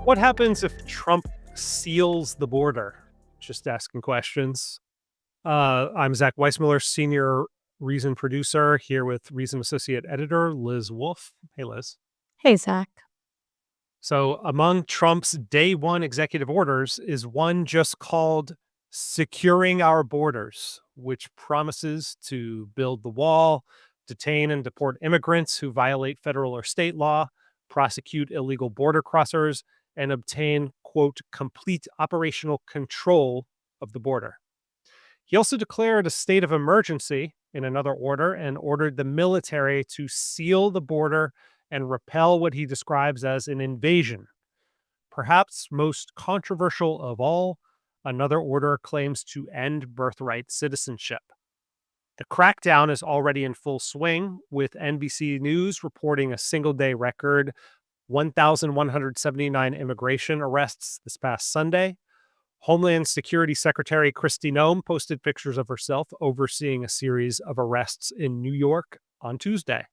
What happens if Trump seals the border? Just asking questions. I'm Zach Weissmiller, senior Reason producer, here with Reason associate editor Liz Wolfe. Hey, Liz. Hey, Zach. So, among Trump's day one executive orders is one just called Securing Our Borders, which promises to build the wall, detain and deport immigrants who violate federal or state law, prosecute illegal border crossers, and obtain, quote, complete operational control of the border. He also declared a state of emergency in another order and ordered the military to seal the border and repel what he describes as an invasion. Perhaps most controversial of all, another order claims to end birthright citizenship. The crackdown is already in full swing, with NBC News reporting a single day record 1,179 immigration arrests this past Sunday. Homeland Security Secretary Kristi Noem posted pictures of herself overseeing a series of arrests in New York on Tuesday.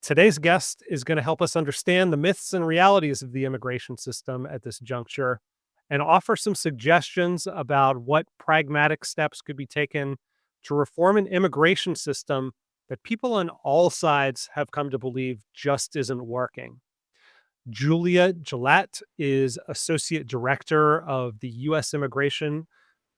Today's guest is going to help us understand the myths and realities of the immigration system at this juncture and offer some suggestions about what pragmatic steps could be taken to reform an immigration system that people on all sides have come to believe just isn't working. Julia Gelatt is Associate Director of the U.S. Immigration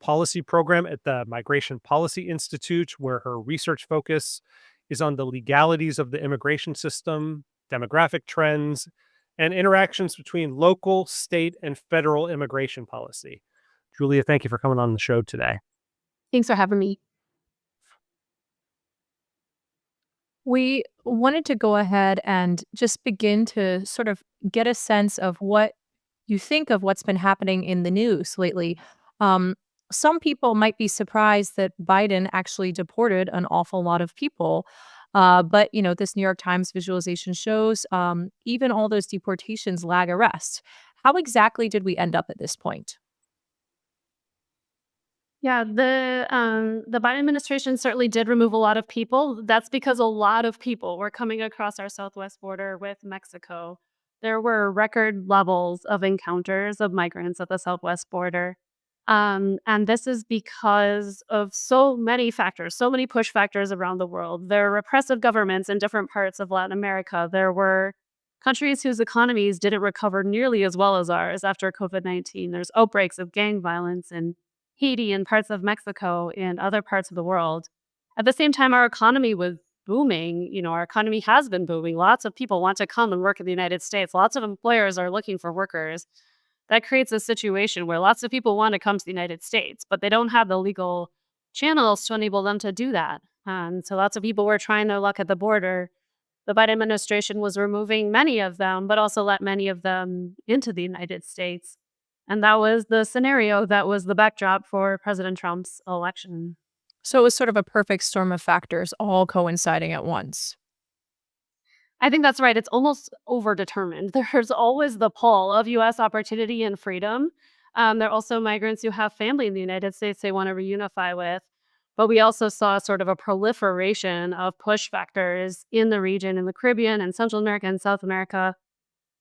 Policy Program at the Migration Policy Institute, where her research focus is on the legalities of the immigration system, demographic trends, and interactions between local, state, and federal immigration policy. Julia, thank you for coming on the show today. Thanks for having me. We wanted to go ahead and just begin to sort of get a sense of what you think of what's been happening in the news lately. Um, some people might be surprised that Biden actually deported an awful lot of people. But, this New York Times visualization shows even all those deportations lag arrest. How exactly did we end up at this point? Yeah, the Biden administration certainly did remove a lot of people. That's because a lot of people were coming across our southwest border with Mexico. There were record levels of encounters of migrants at the southwest border. And this is because of so many factors, so many push factors around the world. There are repressive governments in different parts of Latin America. There were countries whose economies didn't recover nearly as well as ours after COVID-19. There's outbreaks of gang violence in Haiti and parts of Mexico and other parts of the world. At the same time, our economy was booming. Our economy has been booming. Lots of people want to come and work in the United States. Lots of employers are looking for workers. That creates a situation where lots of people want to come to the United States, but they don't have the legal channels to enable them to do that. So lots of people were trying their luck at the border. The Biden administration was removing many of them, but also let many of them into the United States. And that was the scenario that was the backdrop for President Trump's election. So it was sort of a perfect storm of factors all coinciding at once. I think that's right. It's almost overdetermined. There's always the pull of U.S. opportunity and freedom. There are also migrants who have family in the United States they want to reunify with. But we also saw sort of a proliferation of push factors in the region, in the Caribbean and Central America and South America.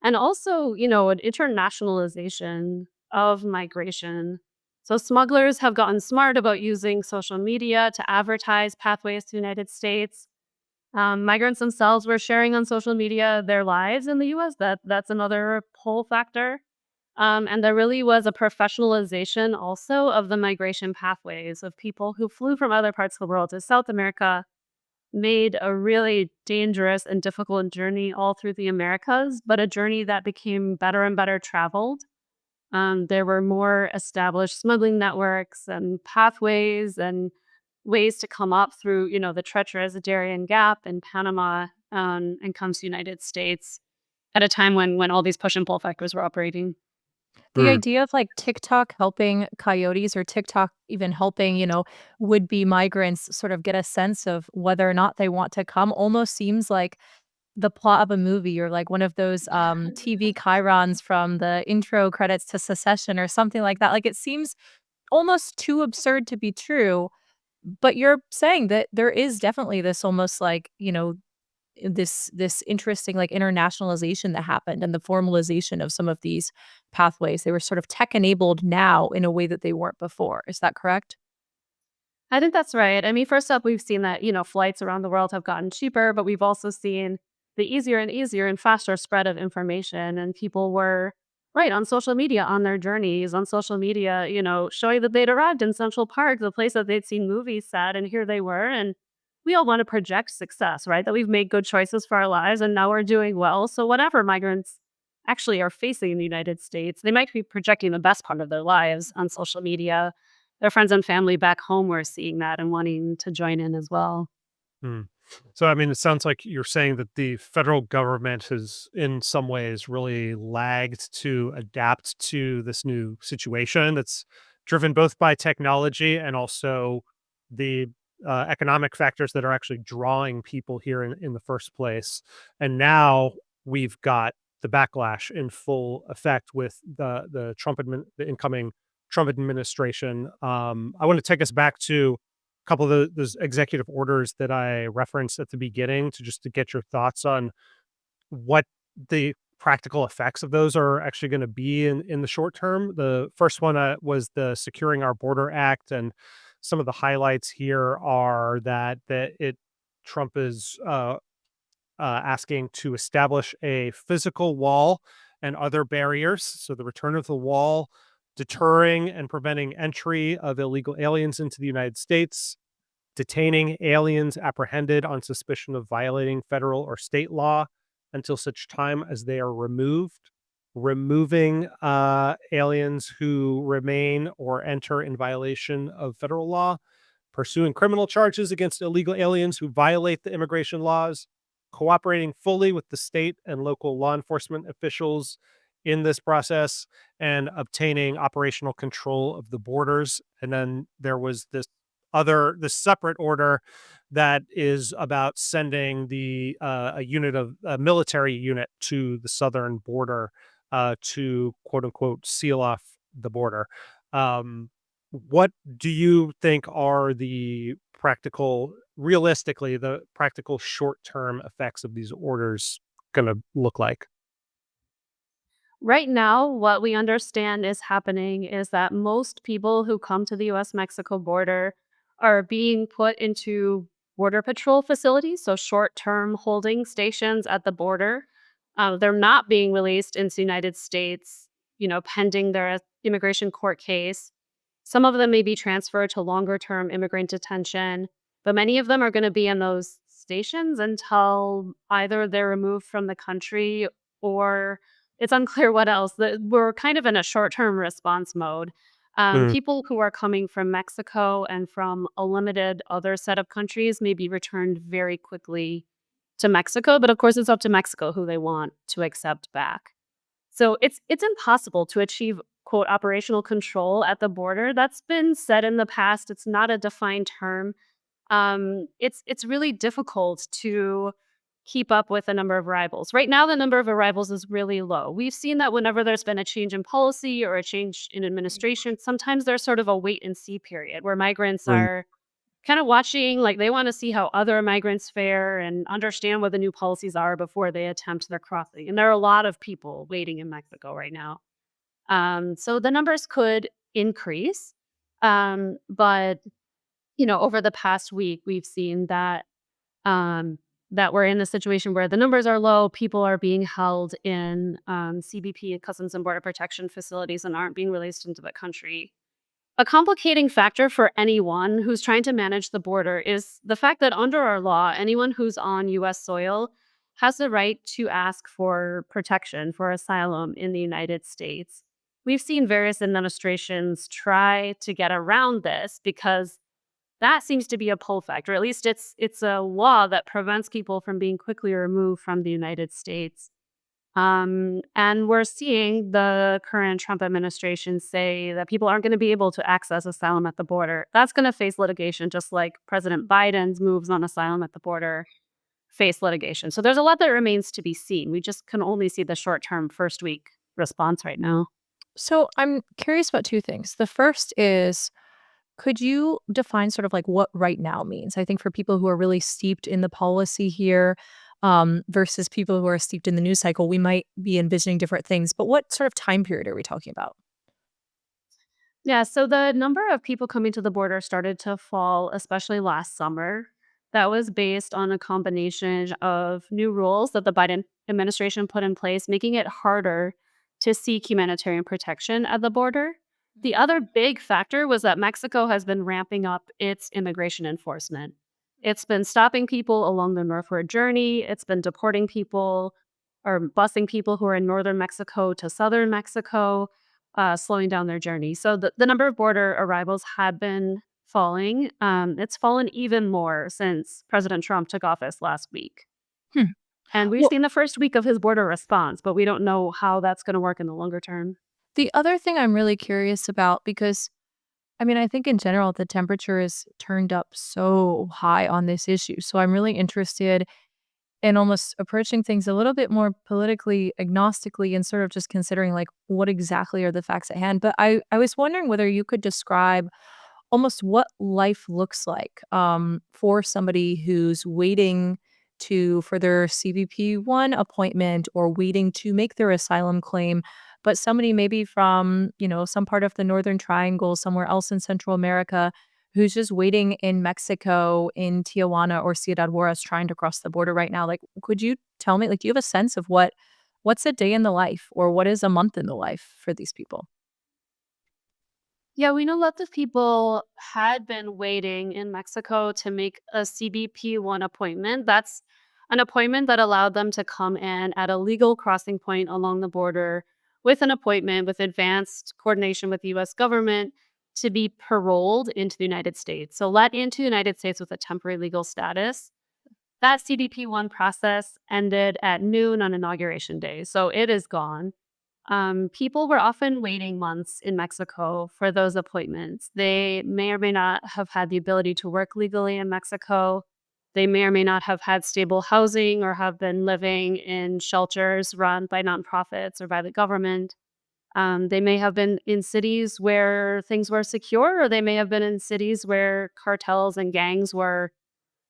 And also, an internationalization of migration. So smugglers have gotten smart about using social media to advertise pathways to the United States. Migrants themselves were sharing on social media their lives in the U.S. That's another pull factor. And there really was a professionalization also of the migration pathways of people who flew from other parts of the world to South America, made a really dangerous and difficult journey all through the Americas, but a journey that became better and better traveled. There were more established smuggling networks and pathways and ways to come up through, the treacherous Darien Gap in Panama and come to the United States at a time when all these push and pull factors were operating. The idea of TikTok helping coyotes or TikTok even helping, would-be migrants sort of get a sense of whether or not they want to come almost seems like the plot of a movie or like one of those TV chyrons from the intro credits to Secession or something like that. Like it seems almost too absurd to be true. But you're saying that there is definitely this almost like, this interesting like internationalization that happened and the formalization of some of these pathways. They were sort of tech enabled now in a way that they weren't before. Is that correct? I think that's right. I mean, first up, we've seen that, flights around the world have gotten cheaper, but we've also seen the easier and easier and faster spread of information. And people were right on social media on their journeys, on social media, showing that they'd arrived in Central Park, the place that they'd seen movies set, and here they were. And we all want to project success, right? That we've made good choices for our lives and now we're doing well. So, whatever migrants actually are facing in the United States, they might be projecting the best part of their lives on social media. Their friends and family back home were seeing that and wanting to join in as well. Hmm. So, I mean, it sounds like you're saying that the federal government has, in some ways, really lagged to adapt to this new situation that's driven both by technology and also the economic factors that are actually drawing people here in the first place. And now we've got the backlash in full effect with the incoming Trump administration. I want to take us back to couple of those executive orders that I referenced at the beginning to get your thoughts on what the practical effects of those are actually going to be in the short term. The first one was the Securing Our Border Act, and some of the highlights here are that Trump is asking to establish a physical wall and other barriers. So the return of the wall, deterring and preventing entry of illegal aliens into the United States, detaining aliens apprehended on suspicion of violating federal or state law until such time as they are removed, removing aliens who remain or enter in violation of federal law, pursuing criminal charges against illegal aliens who violate the immigration laws, cooperating fully with the state and local law enforcement officials in this process, and obtaining operational control of the borders. And then there was this separate order that is about sending a military unit to the southern border to quote unquote seal off the border. What do you think are realistically, the practical short term effects of these orders going to look like? Right now, what we understand is happening is that most people who come to the US Mexico border are being put into Border Patrol facilities, so short term holding stations at the border. They're not being released into the United States, pending their immigration court case. Some of them may be transferred to longer term immigrant detention, but many of them are going to be in those stations until either they're removed from the country or it's unclear what else. We're kind of in a short term response mode. Mm, People who are coming from Mexico and from a limited other set of countries may be returned very quickly to Mexico, but of course, it's up to Mexico who they want to accept back. So it's impossible to achieve quote operational control at the border. That's been said in the past. It's not a defined term. It's really difficult to keep up with the number of arrivals. Right now, the number of arrivals is really low. We've seen that whenever there's been a change in policy or a change in administration, sometimes there's sort of a wait and see period where migrants right. are kind of watching, like they want to see how other migrants fare and understand what the new policies are before they attempt their crossing. And there are a lot of people waiting in Mexico right now. So the numbers could increase. But over the past week, we've seen um, that we're in a situation where the numbers are low. People are being held in CBP, Customs and Border Protection facilities, and aren't being released into the country. A complicating factor for anyone who's trying to manage the border is the fact that under our law, anyone who's on US soil has the right to ask for protection, for asylum in the United States. We've seen various administrations try to get around this because that seems to be a pull factor. At least it's a law that prevents people from being quickly removed from the United States. And we're seeing the current Trump administration say that people aren't going to be able to access asylum at the border. That's going to face litigation, just like President Biden's moves on asylum at the border face litigation. So there's a lot that remains to be seen. We just can only see the short term first week response right now. So I'm curious about two things. The first is, could you define sort of like what right now means? I think for people who are really steeped in the policy here, versus people who are steeped in the news cycle, we might be envisioning different things. But what sort of time period are we talking about? Yeah, so the number of people coming to the border started to fall, especially last summer. That was based on a combination of new rules that the Biden administration put in place, making it harder to seek humanitarian protection at the border. The other big factor was that Mexico has been ramping up its immigration enforcement. It's been stopping people along the northward journey, it's been deporting people or busing people who are in northern Mexico to southern Mexico, slowing down their journey. So the number of border arrivals had been falling. It's fallen even more since President Trump took office last week. Hmm. And we've Well, seen the first week of his border response, but we don't know how that's going to work in the longer term. the other thing I'm really curious about, because I mean, I think in general, the temperature is turned up so high on this issue. So I'm really interested in almost approaching things a little bit more politically agnostically and sort of just considering like what exactly are the facts at hand. But I was wondering whether you could describe almost what life looks like for somebody who's waiting for their CBP One appointment or waiting to make their asylum claim, but somebody maybe from some part of the Northern Triangle, somewhere else in Central America, who's just waiting in Mexico, in Tijuana or Ciudad Juarez, trying to cross the border right now. Like, could you tell me? Like, do you have a sense of what's a day in the life, or what is a month in the life for these people? Yeah, we know lots of people had been waiting in Mexico to make a CBP One appointment. That's an appointment that allowed them to come in at a legal crossing point along the border with an appointment with advanced coordination with the US government to be paroled into the United States. So let into the United States with a temporary legal status. That CBP One process ended at noon on Inauguration Day. So it is gone. People were often waiting months in Mexico for those appointments. They may or may not have had the ability to work legally in Mexico. They may or may not have had stable housing or have been living in shelters run by nonprofits or by the government. They may have been in cities where things were secure, or they may have been in cities where cartels and gangs were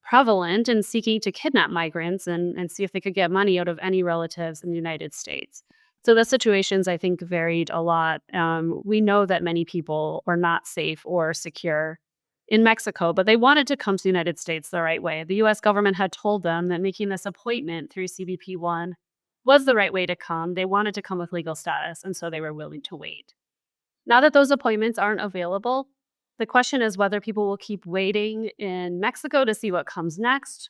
prevalent and seeking to kidnap migrants and see if they could get money out of any relatives in the United States. So the situations, I think, varied a lot. We know that many people are not safe or secure in Mexico, but they wanted to come to the United States the right way. The US government had told them that making this appointment through CBP One was the right way to come. They wanted to come with legal status, and so they were willing to wait. Now that those appointments aren't available, the question is whether people will keep waiting in Mexico to see what comes next,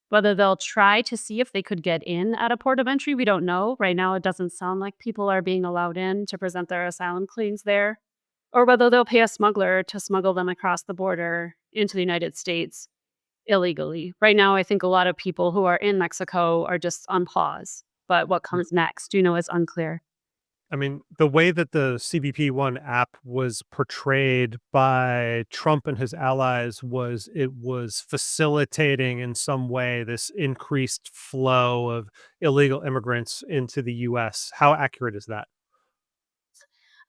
whether they'll try to see if they could get in at a port of entry. We don't know. Right now, it doesn't sound like people are being allowed in to present their asylum claims there, or whether they'll pay a smuggler to smuggle them across the border into the United States illegally. Right now, I think a lot of people who are in Mexico are just on pause, but what comes next, is unclear. I mean, the way that the CBP One app was portrayed by Trump and his allies was it was facilitating in some way this increased flow of illegal immigrants into the US. How accurate is that?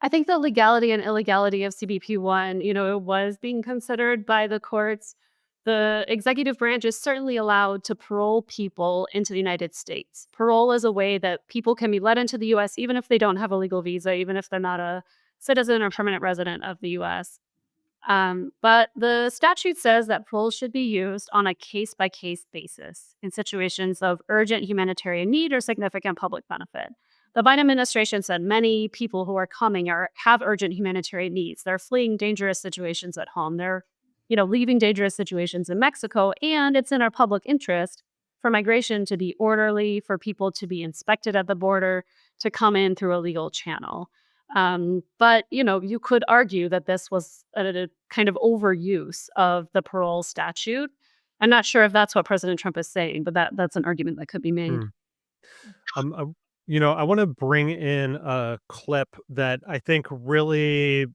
I think the legality and illegality of CBP One, it was being considered by the courts. The executive branch is certainly allowed to parole people into the United States. Parole is a way that people can be let into the US even if they don't have a legal visa, even if they're not a citizen or permanent resident of the US. But the statute says that parole should be used on a case by case basis in situations of urgent humanitarian need or significant public benefit. The Biden administration said many people who are coming have urgent humanitarian needs. They're fleeing dangerous situations at home. They're, leaving dangerous situations in Mexico, and it's in our public interest for migration to be orderly, for people to be inspected at the border, to come in through a legal channel. But you could argue that this was a kind of overuse of the parole statute. I'm not sure if that's what President Trump is saying, but that's an argument that could be made. Hmm. I, I want to bring in a clip that I think really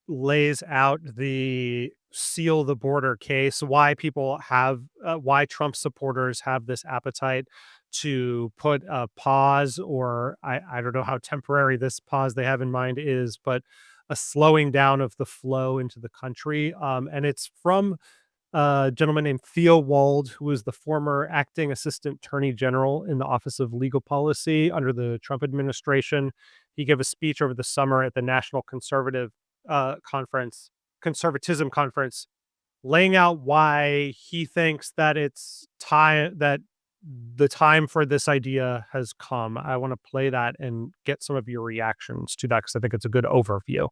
lays out the seal the border case, why why Trump supporters have this appetite to put a pause, or I don't know how temporary this pause they have in mind is, but a slowing down of the flow into the country. And it's from a gentleman named Theo Wald, who was the former acting assistant attorney general in the Office of Legal Policy under the Trump administration. He gave a speech over the summer at the National Conservatism Conference, laying out why he thinks that the time for this idea has come. I want to play that and get some of your reactions to that because I think it's a good overview.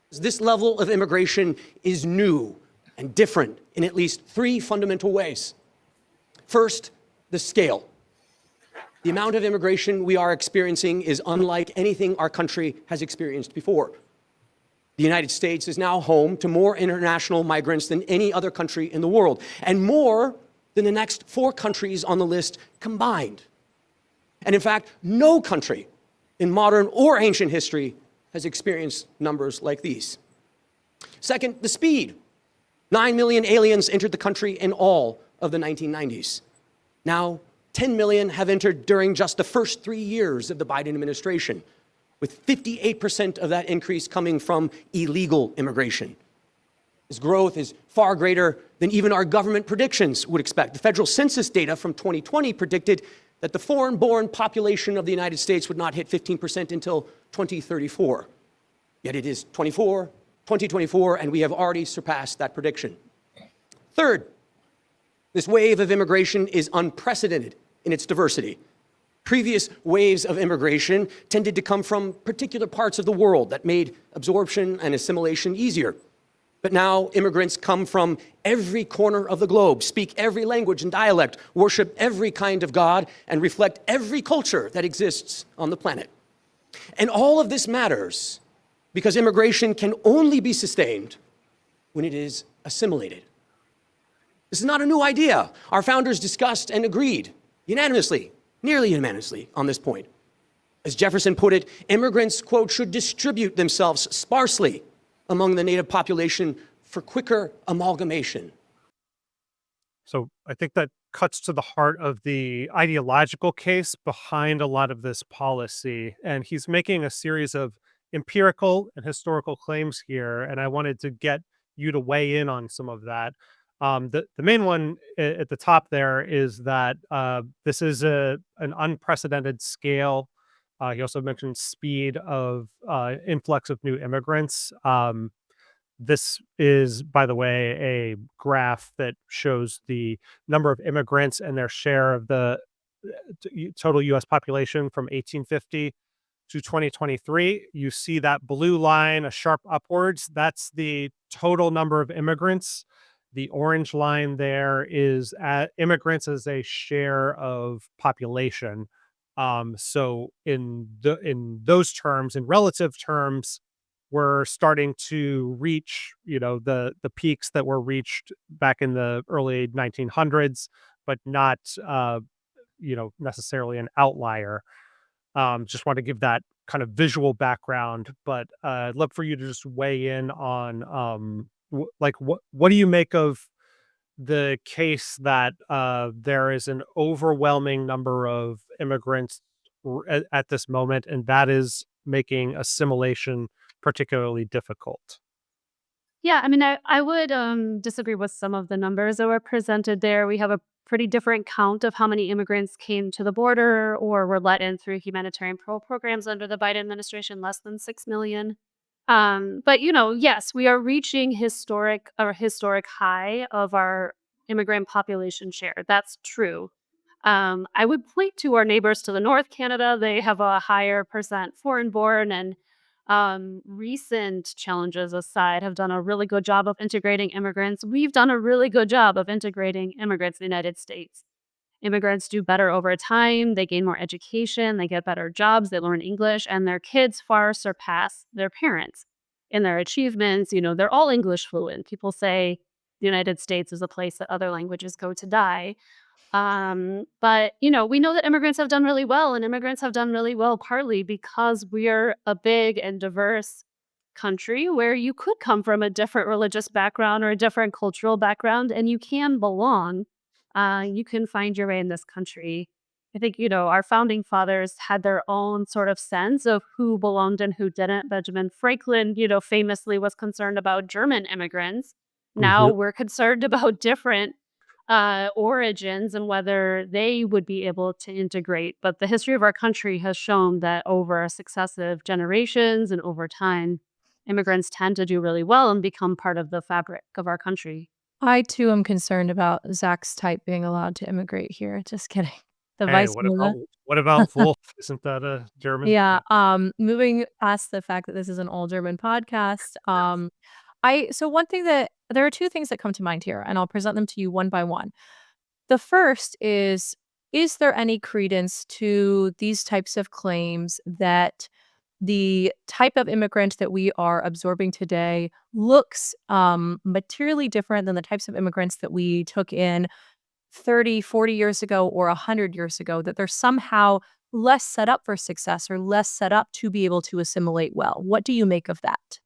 This level of immigration is new and different in at least three fundamental ways. First, the scale. The amount of immigration we are experiencing is unlike anything our country has experienced before. The United States is now home to more international migrants than any other country in the world, and more than the next 4 countries on the list combined. And in fact, no country in modern or ancient history has experienced numbers like these. Second, the speed. 9 million aliens entered the country in all of the 1990s. Now, 10 million have entered during just the first 3 years of the Biden administration, with 58% of that increase coming from illegal immigration. This growth is far greater than even our government predictions would expect. The federal census data from 2020 predicted that the foreign-born population of the United States would not hit 15% until 2034. Yet it is 2024, and we have already surpassed that prediction. Third, this wave of immigration is unprecedented in its diversity. Previous waves of immigration tended to come from particular parts of the world that made absorption and assimilation easier. But now immigrants come from every corner of the globe, speak every language and dialect, worship every kind of God, and reflect every culture that exists on the planet. And all of this matters because immigration can only be sustained when it is assimilated. This is not a new idea. Our founders discussed and agreed unanimously, nearly unanimously on this point. As Jefferson put it, immigrants, quote, should distribute themselves sparsely among the native population for quicker amalgamation. So I think that cuts to the heart of the ideological case behind a lot of this policy. And he's making a series of empirical and historical claims here. And I wanted to get you to weigh in on some of that. The main one at the top there is that this is an unprecedented scale. He also mentioned speed of influx of new immigrants. This is, by the way, a graph that shows the number of immigrants and their share of the total U.S. population from 1850 to 2023. You see that blue line, a sharp upwards. That's the total number of immigrants. The orange line there is immigrants as a share of population. So in those terms, in relative terms, we're starting to reach, the peaks that were reached back in the early 1900s, but not, necessarily an outlier. Just want to give that kind of visual background, but I'd love for you to just weigh in on, what do you make of the case that there is an overwhelming number of immigrants at this moment, and that is making assimilation particularly difficult? Yeah, I mean, I would disagree with some of the numbers that were presented there. We have a pretty different count of how many immigrants came to the border or were let in through humanitarian parole programs under the Biden administration, less than 6 million. But yes, we are reaching historic high of our immigrant population share. That's true. I would point to our neighbors to the north, Canada. They have a higher percent foreign born, and recent challenges aside, have done a really good job of integrating immigrants. We've done a really good job of integrating immigrants in the United States. Immigrants do better over time. They gain more education. They get better jobs. They learn English, and their kids far surpass their parents in their achievements. They're all English fluent. People say the United States is a place that other languages go to die. But we know that immigrants have done really well, and immigrants have done really well partly because we're a big and diverse country where you could come from a different religious background or a different cultural background, and you can belong. You can find your way in this country I think, our founding fathers had their own sort of sense of who belonged and who didn't. Benjamin Franklin, famously was concerned about German immigrants. Now Mhm. we're concerned about different origins and whether they would be able to integrate. But the history of our country has shown that over successive generations and over time, immigrants tend to do really well and become part of the fabric of our country. I too am concerned about Zach's type being allowed to immigrate here. Just kidding. The Hey, vice versa. what about Wolf? Isn't that a German? Yeah, Yeah. moving past the fact that this is an all German podcast, I so one thing that there are 2 things that come to mind here, and I'll present them to you one by one. The first is there any credence to these types of claims that the type of immigrant that we are absorbing today looks, materially different than the types of immigrants that we took in 30, 40 years ago or 100 years ago, that they're somehow less set up for success or less set up to be able to assimilate well? What do you make of that?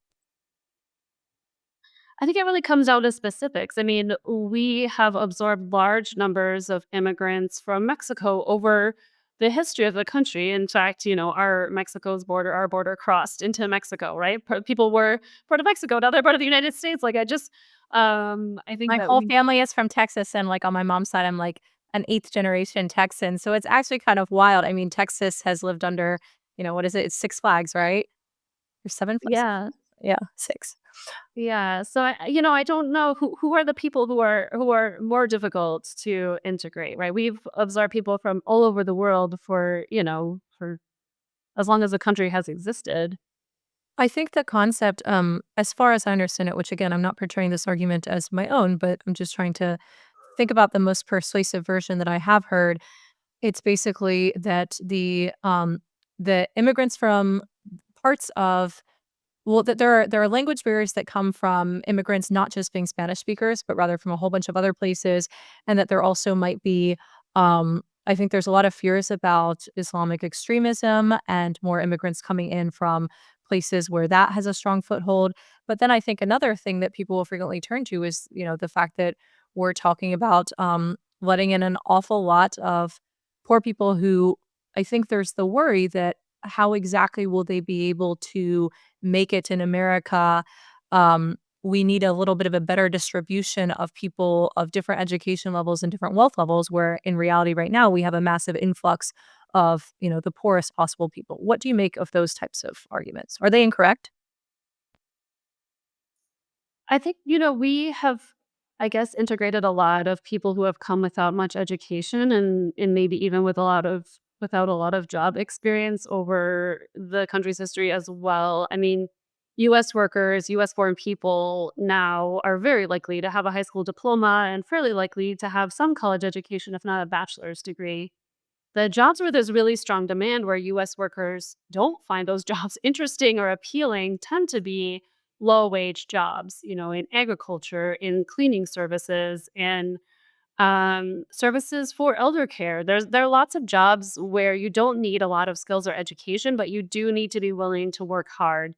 I think it really comes down to specifics. I mean, we have absorbed large numbers of immigrants from Mexico over the history of the country. In fact, our border crossed into Mexico, right? People were part of Mexico, now they're part of the United States. I think My that whole we, family is from Texas, and, like, on my mom's side, I'm, like, an 8th generation Texan, so it's actually kind of wild. I mean, Texas has lived under, what is it? It's Six Flags, right? Or Seven Flags? yeah, Yeah, 6. yeah. So I don't know who are the people who are more difficult to integrate, right? We've absorbed people from all over the world for as long as the country has existed. I think the concept, as far as I understand it, which again, I'm not portraying this argument as my own, but I'm just trying to think about the most persuasive version that I have heard. It's basically that the immigrants from parts of well, that there are language barriers that come from immigrants not just being Spanish speakers, but rather from a whole bunch of other places, and that there also might be, I think there's a lot of fears about Islamic extremism and more immigrants coming in from places where that has a strong foothold. But then I think another thing that people will frequently turn to is, the fact that we're talking about letting in an awful lot of poor people who I think there's the worry that how exactly will they be able to make it in America? We need a little bit of a better distribution of people of different education levels and different wealth levels, where in reality, right now, we have a massive influx of, the poorest possible people. What do you make of those types of arguments? Are they incorrect? I think, we have, I guess, integrated a lot of people who have come without much education and maybe even without a lot of job experience over the country's history as well. I mean, US workers, US born people now are very likely to have a high school diploma and fairly likely to have some college education, if not a bachelor's degree. The jobs where there's really strong demand, where US workers don't find those jobs interesting or appealing, tend to be low wage jobs, in agriculture, in cleaning services, and services for elder care. There are lots of jobs where you don't need a lot of skills or education, but you do need to be willing to work hard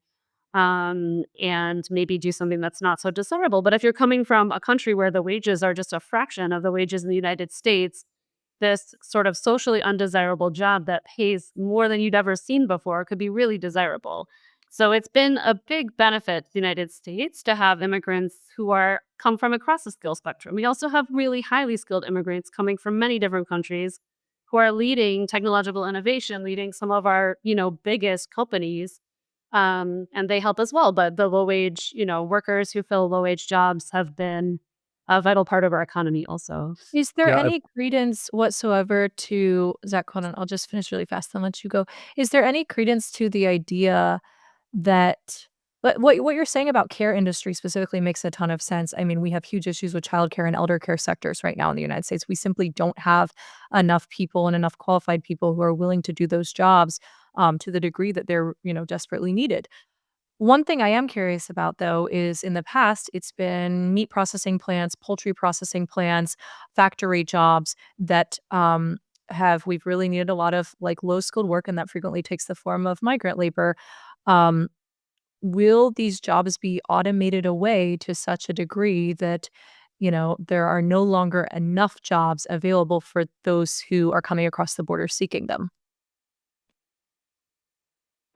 and maybe do something that's not so desirable. But if you're coming from a country where the wages are just a fraction of the wages in the United States, this sort of socially undesirable job that pays more than you'd ever seen before could be really desirable. So it's been a big benefit to the United States to have immigrants who are come from across the skill spectrum. We also have really highly skilled immigrants coming from many different countries who are leading technological innovation, leading some of our, biggest companies. And they help as well. But the low wage, workers who fill low wage jobs have been a vital part of our economy also. Is there Yeah, any credence whatsoever to Zach, hold on, I'll just finish really fast and let you go. Is there any credence to the idea that what you're saying about care industry specifically makes a ton of sense. I mean, we have huge issues with childcare and elder care sectors right now in the United States. We simply don't have enough people and enough qualified people who are willing to do those jobs to the degree that they're, desperately needed. One thing I am curious about, though, is in the past, it's been meat processing plants, poultry processing plants, factory jobs that we've really needed a lot of like low skilled work, and that frequently takes the form of migrant labor. Um, will these jobs be automated away to such a degree that there are no longer enough jobs available for those who are coming across the border seeking them?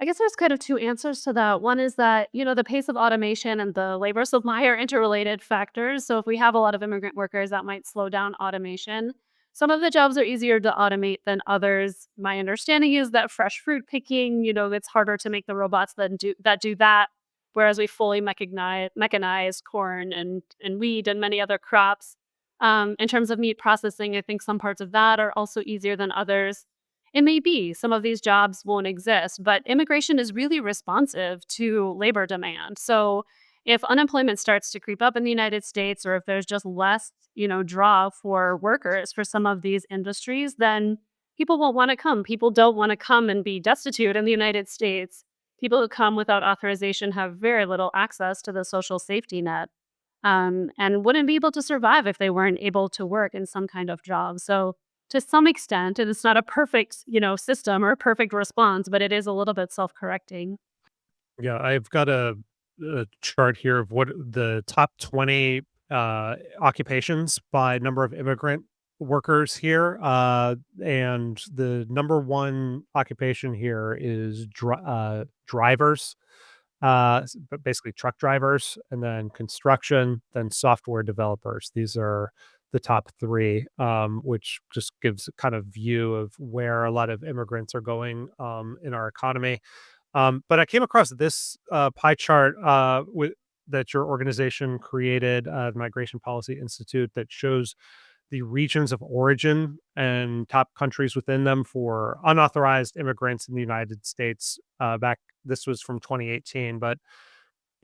I guess there's kind of two answers to that. One is that, the pace of automation and the labor supply are interrelated factors. So if we have a lot of immigrant workers, that might slow down automation. Some of the jobs are easier to automate than others. My understanding is that fresh fruit picking, it's harder to make the robots that do that. Whereas we fully mechanize corn and wheat and many other crops. In terms of meat processing, I think some parts of that are also easier than others. It may be some of these jobs won't exist, but immigration is really responsive to labor demand. So if unemployment starts to creep up in the United States, or if there's just less, draw for workers for some of these industries, then people won't want to come. People don't want to come and be destitute in the United States. People who come without authorization have very little access to the social safety net, and wouldn't be able to survive if they weren't able to work in some kind of job. So to some extent, and it's not a perfect, system or a perfect response, but it is a little bit self-correcting. Yeah, I've got a chart here of what the top 20 occupations by number of immigrant workers here. And the number one occupation here is drivers, but basically truck drivers, and then construction, then software developers. These are the top three, which just gives a kind of view of where a lot of immigrants are going in our economy. But I came across this pie chart that your organization created, the Migration Policy Institute, that shows the regions of origin and top countries within them for unauthorized immigrants in the United States. This was from 2018, but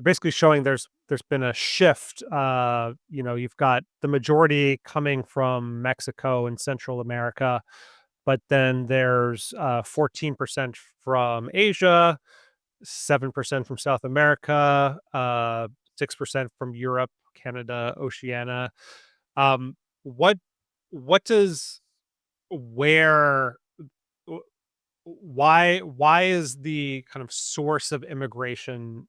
basically showing there's been a shift. You've got the majority coming from Mexico and Central America, but then there's 14% from Asia, 7% from South America, 6% from Europe, Canada, Oceania. Um, what what does where w- why is the kind of source of immigration,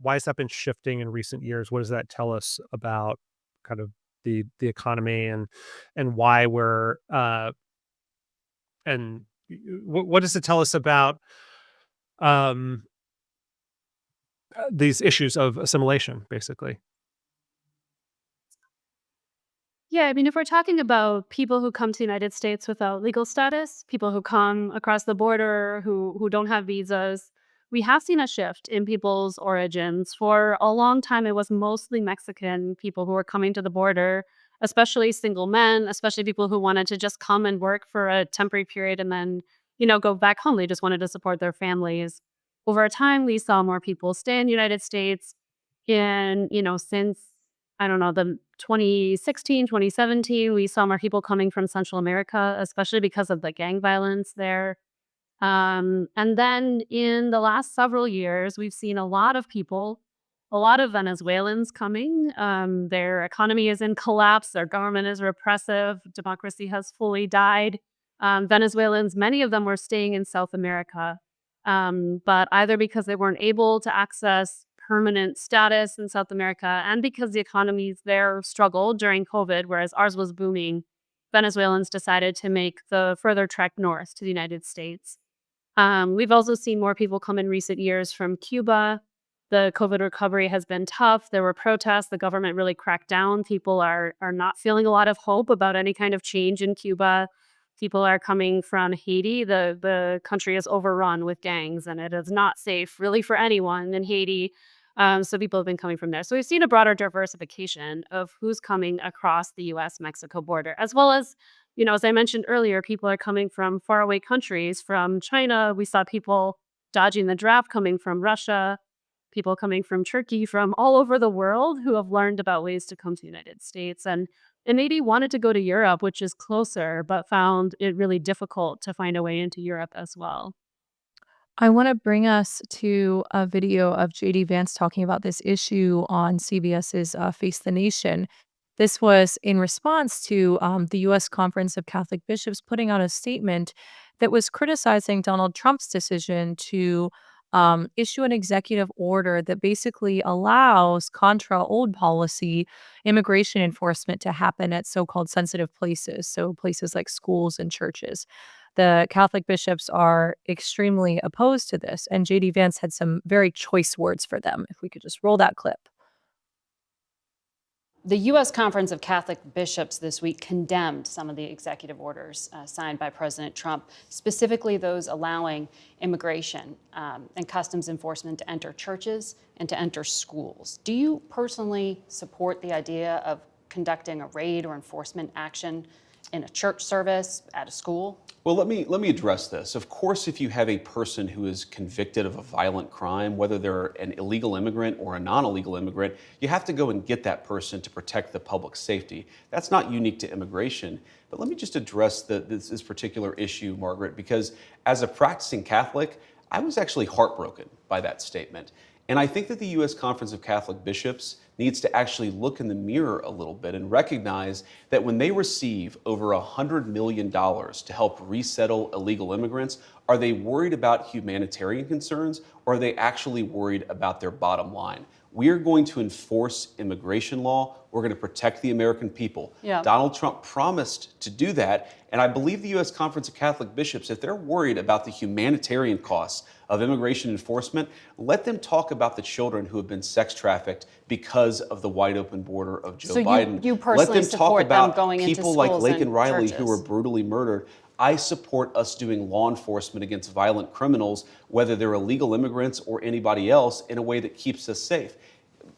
why has that been shifting in recent years? What does that tell us about kind of the economy, and why we're and what does it tell us about um these issues of assimilation, basically? Yeah, I mean, if we're talking about people who come to the United States without legal status, people who come across the border who don't have visas, we have seen a shift in people's origins. For a long time, it was mostly Mexican people who were coming to the border, especially single men, especially people who wanted to just come and work for a temporary period and then, go back home. They just wanted to support their families. Over time, we saw more people stay in the United States. And, since I don't know, the 2016, 2017, we saw more people coming from Central America, especially because of the gang violence there. And then in the last several years, we've seen a lot of people, a lot of Venezuelans coming. Their economy is in collapse, their government is repressive, democracy has fully died. Venezuelans, many of them were staying in South America, but either because they weren't able to access permanent status in South America and because the economies there struggled during COVID, whereas ours was booming, Venezuelans decided to make the further trek north to the United States. We've also seen more people come in recent years from Cuba. The COVID recovery has been tough. There were protests. The government really cracked down. People are not feeling a lot of hope about any kind of change in Cuba. People are coming from Haiti. The country is overrun with gangs, and it is not safe really for anyone in Haiti. So people have been coming from there. So we've seen a broader diversification of who's coming across the U.S. Mexico border, as well as, as I mentioned earlier, people are coming from faraway countries. From China, we saw people dodging the draft coming from Russia, people coming from Turkey, from all over the world who have learned about ways to come to the United States and maybe wanted to go to Europe, which is closer, but found it really difficult to find a way into Europe as well. I want to bring us to a video of JD Vance talking about this issue on CBS's Face the Nation. This was in response to the U.S. Conference of Catholic Bishops putting out a statement that was criticizing Donald Trump's decision to issue an executive order that basically allows, contra old policy, immigration enforcement to happen at so-called sensitive places, so places like schools and churches. The Catholic bishops are extremely opposed to this, and JD Vance had some very choice words for them. If we could just roll that clip. The U.S. Conference of Catholic Bishops this week condemned some of the executive orders signed by President Trump, specifically those allowing immigration and customs enforcement to enter churches and to enter schools. Do you personally support the idea of conducting a raid or enforcement action in a church service, at a school? Well, let me address this. Of course, if you have a person who is convicted of a violent crime, whether they're an illegal immigrant or a non-illegal immigrant, you have to go and get that person to protect the public safety. That's not unique to immigration. But let me just address this particular issue, Margaret, because as a practicing Catholic, I was actually heartbroken by that statement. And I think that the U.S. Conference of Catholic Bishops needs to actually look in the mirror a little bit and recognize that when they receive over $100 million to help resettle illegal immigrants, are they worried about humanitarian concerns, or are they actually worried about their bottom line? We are going to enforce immigration law. We're going to protect the American people. Yeah. Donald Trump promised to do that. And I believe the U.S. Conference of Catholic Bishops, if they're worried about the humanitarian costs of immigration enforcement, let them talk about the children who have been sex trafficked because of the wide open border of Joe Biden. You personally let them talk support them about going into people like schools Lake and and Riley churches. who were brutally murdered. I support us doing law enforcement against violent criminals, whether they're illegal immigrants or anybody else, in a way that keeps us safe.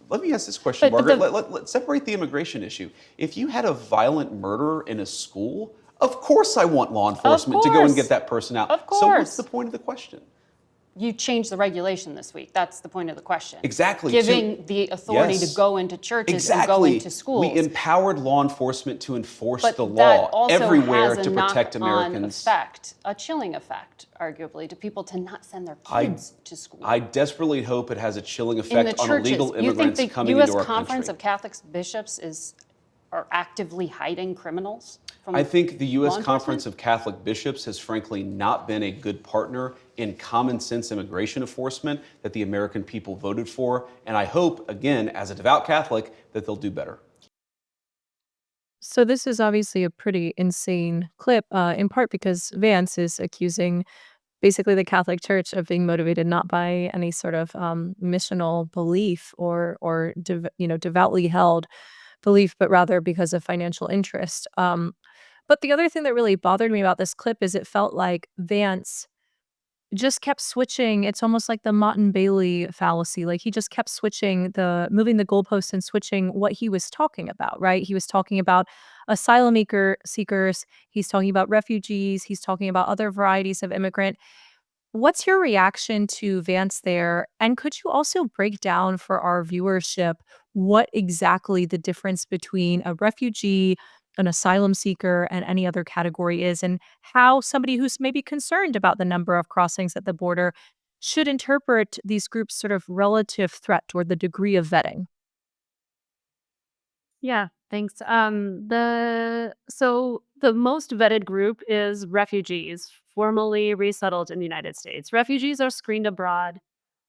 Let me ask this question, But Margaret. Let's separate the immigration issue. If you had a violent murderer in a school, of course I want law enforcement to go and get that person out. Of So what's course. the point of the question? You changed the regulation this week. That's the point of the question. Exactly. Giving the authority Yes. to go into churches Exactly. and go into schools. We empowered law enforcement to enforce But the that law also everywhere has a to protect knock-on Americans. effect, a chilling effect, arguably, to people to not send their kids to school. I desperately hope it has a chilling in effect the on churches, illegal you think immigrants the coming U.S. into our Conference country. of Catholic Bishops are actively hiding criminals from I think the U.S. law enforcement? Conference of Catholic Bishops has frankly not been a good partner in common sense immigration enforcement that the American people voted for. And I hope, again, as a devout Catholic, that they'll do better. So this is obviously a pretty insane clip, in part because Vance is accusing basically the Catholic Church of being motivated not by any sort of missional belief or devoutly held belief, but rather because of financial interest. But the other thing that really bothered me about this clip is it felt like Vance just kept switching. It's almost like the Mott and Bailey fallacy. Like he just kept moving the goalposts and switching what he was talking about, right? He was talking about seekers. He's talking about refugees. He's talking about other varieties of immigrant. What's your reaction to Vance there? And could you also break down for our viewership what exactly the difference between a refugee, an asylum seeker, and any other category is, and how somebody who's maybe concerned about the number of crossings at the border should interpret these groups' sort of relative threat or the degree of vetting? Yeah, thanks. The most vetted group is refugees, formally resettled in the United States. Refugees are screened abroad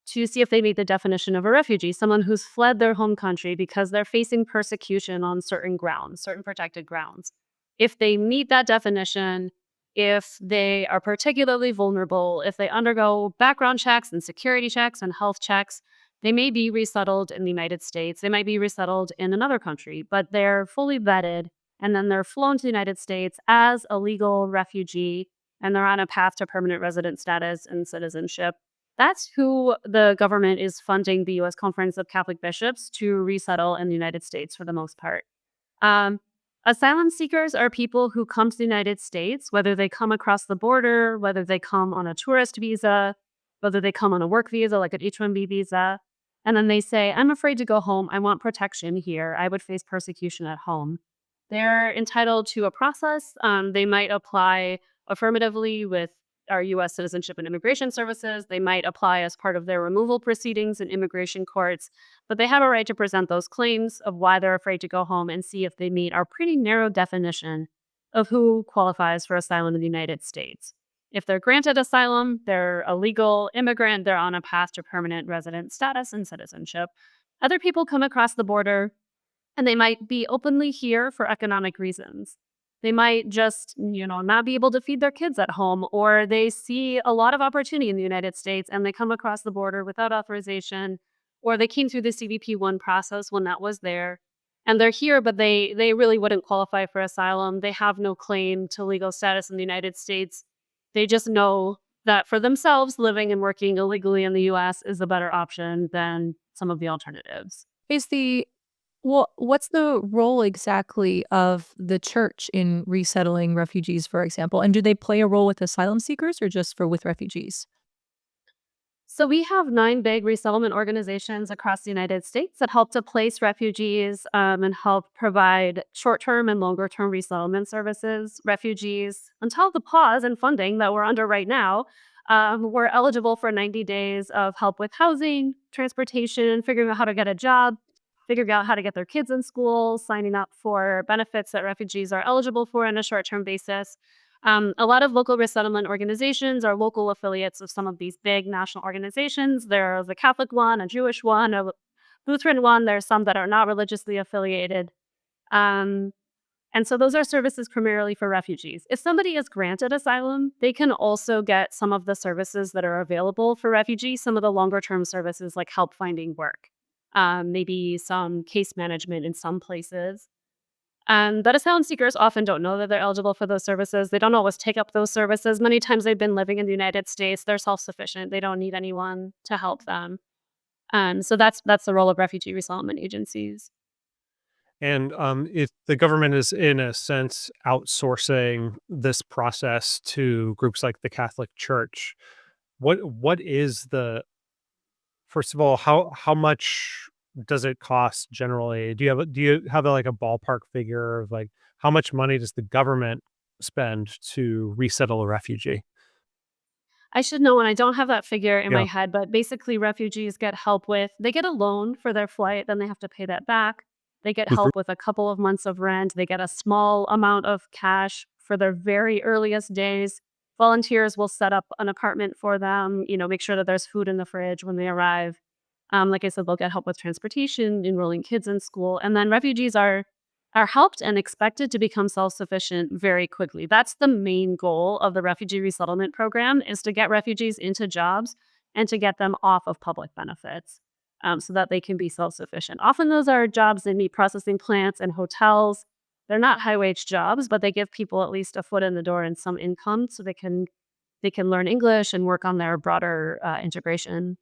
to see if they meet the definition of a refugee, someone who's fled their home country because they're facing persecution on certain grounds, certain protected grounds. If they meet that definition, if they are particularly vulnerable, if they undergo background checks and security checks and health checks, they may be resettled in the United States. They might be resettled in another country, but they're fully vetted and then they're flown to the United States as a legal refugee and they're on a path to permanent resident status and citizenship. That's who the government is funding the U.S. Conference of Catholic Bishops to resettle in the United States for the most part. Um, Asylum seekers are people who come to the United States, whether they come across the border, whether they come on a tourist visa, whether they come on a work visa like an H-1B visa, and then they say, I'm afraid to go home. I want protection here. I would face persecution at home. They're entitled to a process. They might apply affirmatively with our U.S. Citizenship and Immigration Services. They might apply as part of their removal proceedings in immigration courts, but they have a right to present those claims of why they're afraid to go home and see if they meet our pretty narrow definition of who qualifies for asylum in the United States. If they're granted asylum, they're a legal immigrant, they're on a path to permanent resident status and citizenship. Other people come across the border and they might be openly here for economic reasons. They might just, not be able to feed their kids at home, or they see a lot of opportunity in the United States and they come across the border without authorization, or they came through the CBP One process when that was there. And they're here, but they really wouldn't qualify for asylum. They have no claim to legal status in the United States. They just know that for themselves, living and working illegally in the US is a better option than some of the alternatives. Is the what's the role exactly of the church in resettling refugees, for example? And do they play a role with asylum seekers or just for with refugees? So we have 9 big resettlement organizations across the United States that help to place refugees and help provide short-term and longer-term resettlement services. Refugees, until the pause in funding that we're under right now, were eligible for 90 days of help with housing, transportation, figuring out how to get a job, figuring out how to get their kids in school, signing up for benefits that refugees are eligible for on a short-term basis. A lot of local resettlement organizations are local affiliates of some of these big national organizations. There's a Catholic one, a Jewish one, a Lutheran one. There's some that are not religiously affiliated. Um, and so those are services primarily for refugees. If somebody is granted asylum, they can also get some of the services that are available for refugees, some of the longer term services like help finding work, maybe some case management in some places. But asylum seekers often don't know that they're eligible for those services. They don't always take up those services. Many times they've been living in the United States. They're self-sufficient. They don't need anyone to help them. So that's the role of refugee resettlement agencies. And if the government is, in a sense, outsourcing this process to groups like the Catholic Church, what is the first of all, how much does it cost generally? Do you have like a ballpark figure of like how much money does the government spend to resettle a refugee? I should know, and I don't have that figure in Yeah. my head, but basically refugees get help with they get a loan for their flight, then they have to pay that back. They get Mhm. help with a couple of months of rent. They get a small amount of cash for their very earliest days. Volunteers will set up an apartment for them, make sure that there's food in the fridge when they arrive. Like I said, they'll get help with transportation, enrolling kids in school, and then refugees are helped and expected to become self-sufficient very quickly. That's the main goal of the refugee resettlement program is to get refugees into jobs and to get them off of public benefits so that they can be self-sufficient. Often those are jobs in meat processing plants and hotels. They're not high-wage jobs, but they give people at least a foot in the door and some income so they can learn English and work on their broader integration.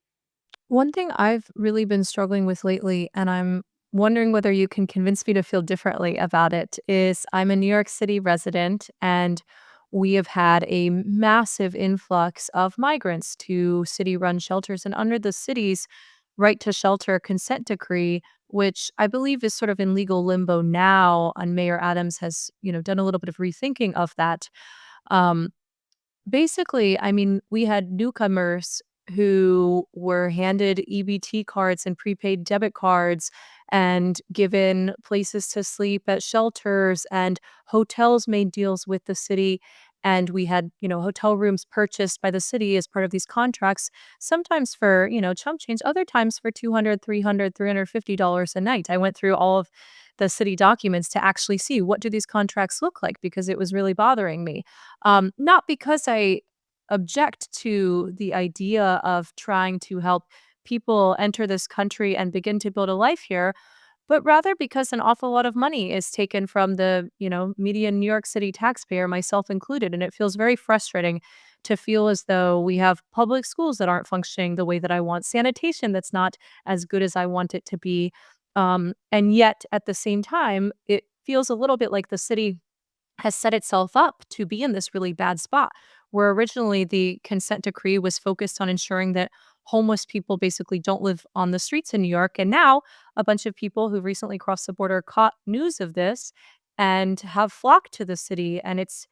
One thing I've really been struggling with lately, and I'm wondering whether you can convince me to feel differently about it, is I'm a New York City resident, and we have had a massive influx of migrants to city run shelters. And under the city's right to shelter consent decree, which I believe is sort of in legal limbo now, and Mayor Adams has, done a little bit of rethinking of that. Um, Basically, I mean, we had newcomers who were handed EBT cards and prepaid debit cards and given places to sleep at shelters, and hotels made deals with the city. And we had, hotel rooms purchased by the city as part of these contracts, sometimes for, chump change, other times for $200, $300, $350 a night. I went through all of the city documents to actually see what do these contracts look like because it was really bothering me. Not because I object to the idea of trying to help people enter this country and begin to build a life here, but rather because an awful lot of money is taken from the, median New York City taxpayer, myself included. And it feels very frustrating to feel as though we have public schools that aren't functioning the way that I want, sanitation that's not as good as I want it to be. And yet at the same time, it feels a little bit like the city has set itself up to be in this really bad spot where originally the consent decree was focused on ensuring that homeless people basically don't live on the streets in New York. And now a bunch of people who recently crossed the border caught news of this and have flocked to the city. And it's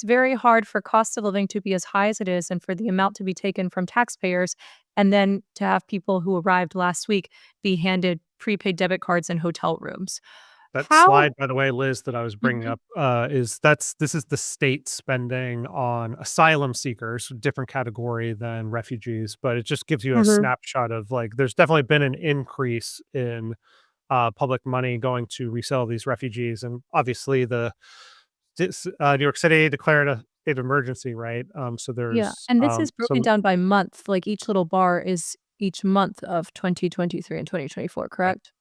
very hard for cost of living to be as high as it is and for the amount to be taken from taxpayers. And then to have people who arrived last week be handed prepaid debit cards and hotel rooms. That How slide, by the way, Liz, that I was bringing Mhm. up, this is the state spending on asylum seekers, different category than refugees, but it just gives you a Mhm. snapshot of, like, there's definitely been an increase in, public money going to resettle these refugees, and obviously New York City declared a state of emergency, right? So Yeah, there's, and this is broken some down by month, like, each little bar is each month of 2023 and 2024, right. correct?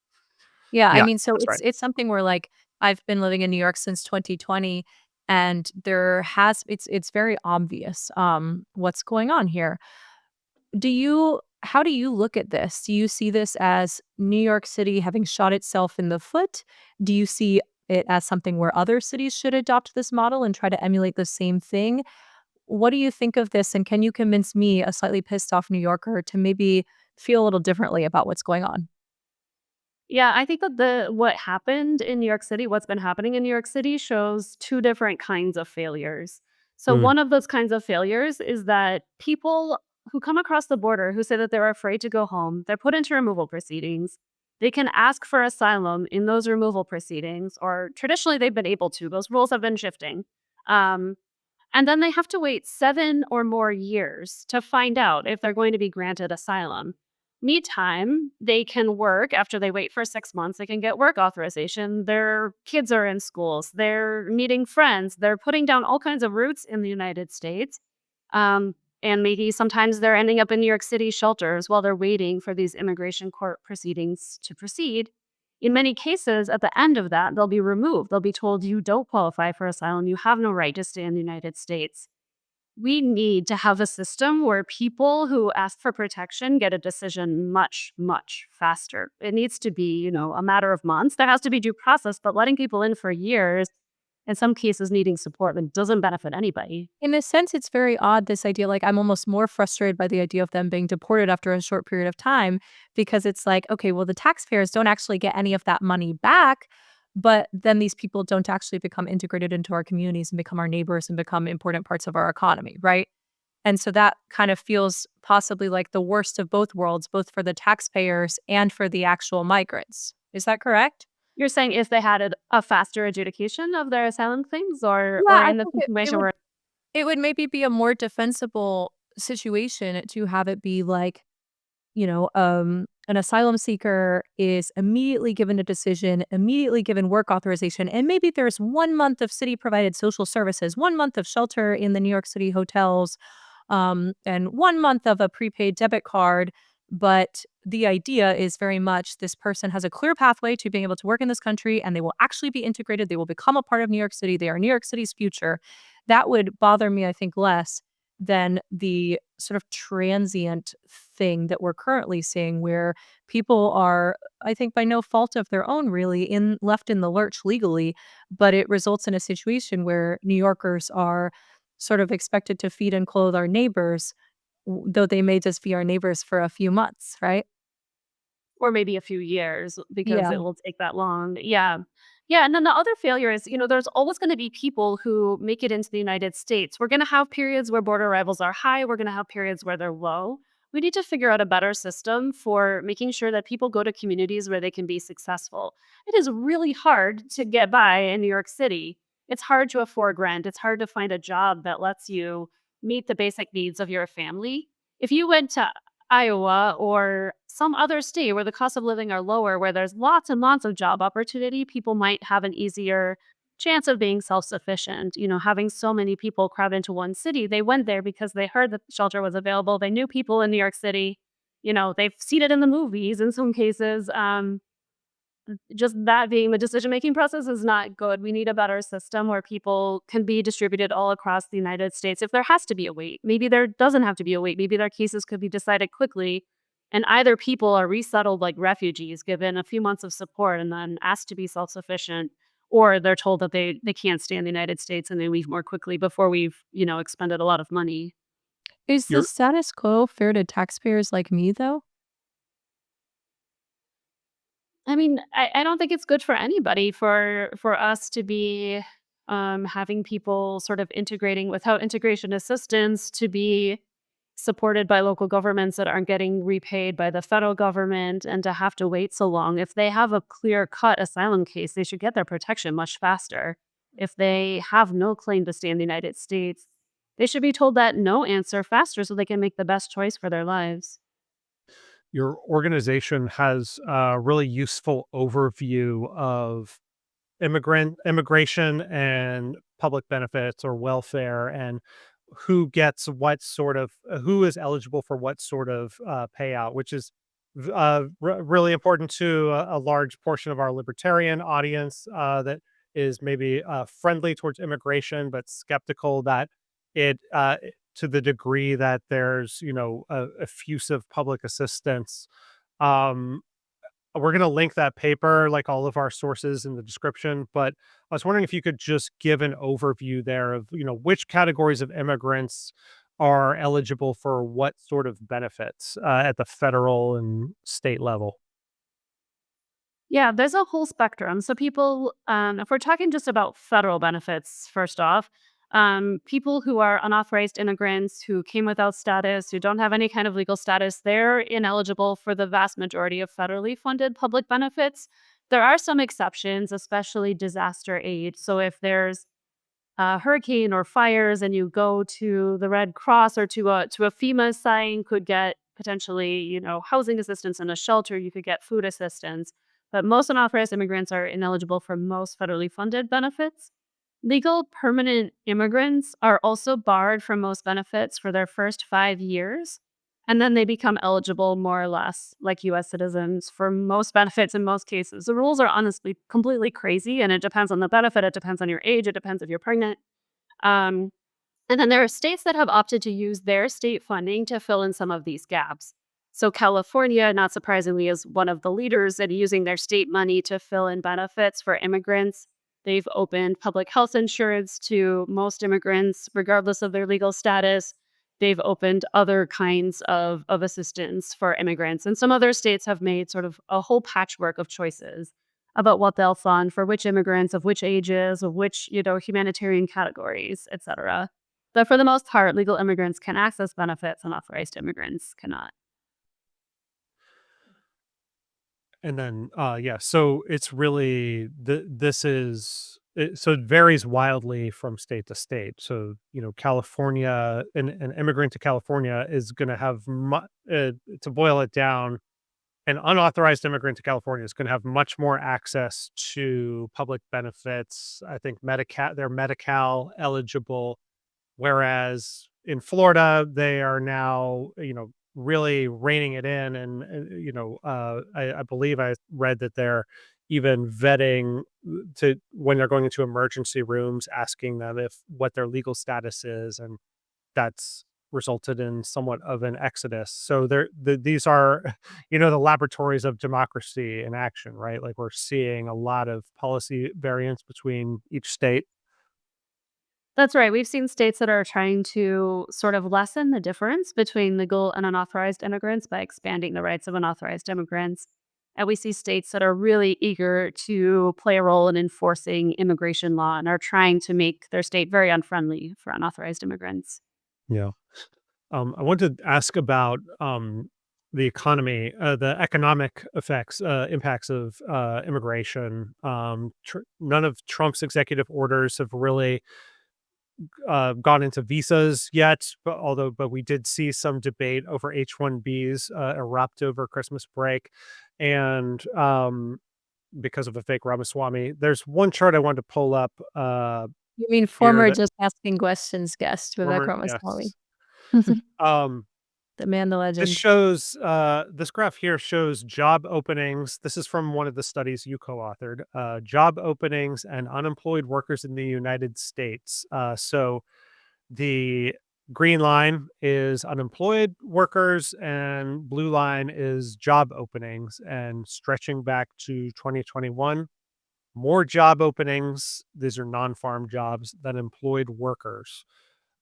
Yeah, I Yeah, mean, so that's right. it's something where, like, I've been living in New York since 2020, and it's very obvious, what's going on here. How do you look at this? Do you see this as New York City having shot itself in the foot? Do you see it as something where other cities should adopt this model and try to emulate the same thing? What do you think of this, and can you convince me, a slightly pissed off New Yorker, to maybe feel a little differently about what's going on? Yeah, I think that the what happened in New York City, what's been happening in New York City shows two different kinds of failures. So Mm, one of those kinds of failures is that people who come across the border who say that they're afraid to go home, they're put into removal proceedings. They can ask for asylum in those removal proceedings, or traditionally they've been able to. Those rules have been shifting. Um, and then they have to wait 7 or more years to find out if they're going to be granted asylum. Meantime, they can work after they wait for 6 months. They can get work authorization. Their kids are in schools. They're meeting friends. They're putting down all kinds of roots in the United States. Um, and maybe sometimes they're ending up in New York City shelters while they're waiting for these immigration court proceedings to proceed. In many cases, at the end of that, they'll be removed. They'll be told, you don't qualify for asylum. You have no right to stay in the United States. We need to have a system where people who ask for protection get a decision much, much faster. It needs to be, a matter of months. There has to be due process, but letting people in for years, in some cases needing support, that doesn't benefit anybody. In a sense, it's very odd, this idea, like, I'm almost more frustrated by the idea of them being deported after a short period of time, because it's like, okay, well, the taxpayers don't actually get any of that money back, but then these people don't actually become integrated into our communities and become our neighbors and become important parts of our economy, right? And so that kind of feels possibly like the worst of both worlds, both for the taxpayers and for the actual migrants. Is that correct? You're saying if they had a faster adjudication of their asylum claims, or Yeah, I in the think situation where it would maybe be a more defensible situation to have it be like, an asylum seeker is immediately given a decision, immediately given work authorization, and maybe there's 1 month of city provided social services, 1 month of shelter in the New York City hotels, and 1 month of a prepaid debit card. But the idea is very much this person has a clear pathway to being able to work in this country, and they will actually be integrated. They will become a part of New York City. They are New York City's future. That would bother me, I think, less than the sort of transient thing that we're currently seeing, where people are, I think, by no fault of their own, really, in left in the lurch legally, but it results in a situation where New Yorkers are sort of expected to feed and clothe our neighbors, though they may just be our neighbors for a few months, right? or maybe a few years because Yeah. it will take that long. Yeah. Yeah. And then the other failure is, there's always going to be people who make it into the United States. We're going to have periods where border arrivals are high. We're going to have periods where they're low. We need to figure out a better system for making sure that people go to communities where they can be successful. It is really hard to get by in New York City. It's hard to afford rent. It's hard to find a job that lets you meet the basic needs of your family. If you went to Iowa or some other state where the cost of living are lower, where there's lots and lots of job opportunity, people might have an easier chance of being self-sufficient. Having so many people crowd into one city, they went there because they heard that shelter was available. They knew people in New York City. They've seen it in the movies in some cases. Just that being the decision-making process is not good. We need a better system where people can be distributed all across the United States. If there has to be a wait, maybe there doesn't have to be a wait. Maybe their cases could be decided quickly, and either people are resettled like refugees, given a few months of support and then asked to be self-sufficient, or they're told that they can't stay in the United States and they leave more quickly before we've, expended a lot of money. Is the you're status quo fair to taxpayers like me, though? I mean, I don't think it's good for anybody for us to be having people sort of integrating without integration assistance, to be supported by local governments that aren't getting repaid by the federal government and to have to wait so long. If they have a clear-cut asylum case, they should get their protection much faster. If they have no claim to stay in the United States, they should be told that no answer faster so they can make the best choice for their lives. Your organization has a really useful overview of immigration and public benefits or welfare, and who gets what sort of who is eligible for what sort of payout, which is really important to a large portion of our libertarian audience that is maybe friendly towards immigration but skeptical that it to the degree that there's effusive public assistance. um we're going to link that paper, like all of our sources, in the description. But I was wondering if you could just give an overview there of, which categories of immigrants are eligible for what sort of benefits at the federal and state level. Yeah, there's a whole spectrum. So people, if we're talking just about federal benefits, first off, people who are unauthorized immigrants who came without status, who don't have any kind of legal status, they're ineligible for the vast majority of federally funded public benefits. There are some exceptions, especially disaster aid. So if there's a hurricane or fires and you go to the Red Cross or to a FEMA site, could get potentially, housing assistance in a shelter, you could get food assistance. But most unauthorized immigrants are ineligible for most federally funded benefits. Legal permanent immigrants are also barred from most benefits for their first 5 years. And then they become eligible more or less like US citizens for most benefits in most cases. The rules are honestly completely crazy, and it depends on the benefit. It depends on your age. It depends if you're pregnant. Um, and then there are states that have opted to use their state funding to fill in some of these gaps. So California, not surprisingly, is one of the leaders in using their state money to fill in benefits for immigrants. They've opened public health insurance to most immigrants, regardless of their legal status. They've opened other kinds of assistance for immigrants. And some other states have made sort of a whole patchwork of choices about what they'll fund for which immigrants, of which ages, of which, humanitarian categories, et cetera. But for the most part, legal immigrants can access benefits, unauthorized immigrants cannot. And then, yeah, so it's really this is it, so it varies wildly from state to state. So, California, an immigrant to California is going to have, to boil it down, an unauthorized immigrant to California is going to have much more access to public benefits. I think they're Medi-Cal eligible. Whereas in Florida, they are now, really reining it in. And, I believe I read that they're even vetting to when they're going into emergency rooms, asking them if what their legal status is. And that's resulted in somewhat of an exodus. So these are, the laboratories of democracy in action, right? Like we're seeing a lot of policy variance between each state. That's right. We've seen states that are trying to sort of lessen the difference between legal and unauthorized immigrants by expanding the rights of unauthorized immigrants. And we see states that are really eager to play a role in enforcing immigration law and are trying to make their state very unfriendly for unauthorized immigrants. Yeah. I wanted to ask about the economy, the economic impacts of immigration. None of Trump's executive orders have really gone into visas yet, but we did see some debate over H-1Bs erupt over Christmas break, and because of a fake Ramaswamy. There's one chart I wanted to pull up You mean here former that Just Asking Questions guest Vivek former Ramaswamy. yes. Um, The man, the This legend. shows this graph here shows job openings. This is from one of the studies you co-authored. Job openings and unemployed workers in the United States. So the green line is unemployed workers, and blue line is job openings. And stretching back to 2021, more job openings. These are non-farm jobs than employed workers.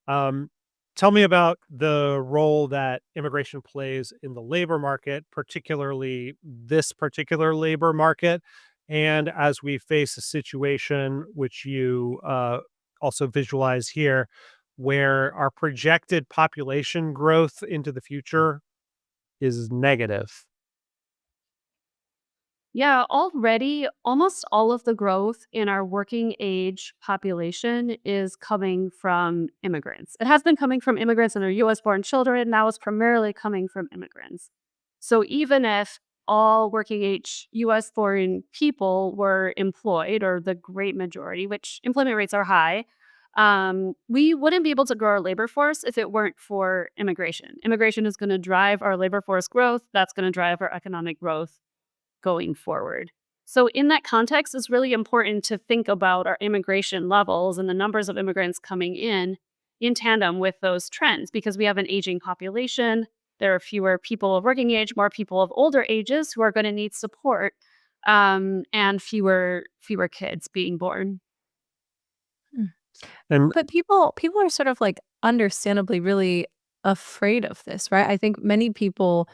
Um, Tell me about the role that immigration plays in the labor market, particularly this particular labor market. And as we face a situation which you also visualize here, where our projected population growth into the future is negative. Yeah, already almost all of the growth in our working age population is coming from immigrants. It has been coming from immigrants and their US born children. Now it's primarily coming from immigrants. So even if all working age US born people were employed, or the great majority, which employment rates are high, we wouldn't be able to grow our labor force if it weren't for immigration. Immigration is going to drive our labor force growth. That's going to drive our economic growth going forward. So, in that context, it's really important to think about our immigration levels and the numbers of immigrants coming in tandem with those trends, because we have an aging population. There are fewer people of working age, more people of older ages who are going to need support, and fewer kids being born. Mm. And But people are sort of like understandably really afraid of this, right? I think many people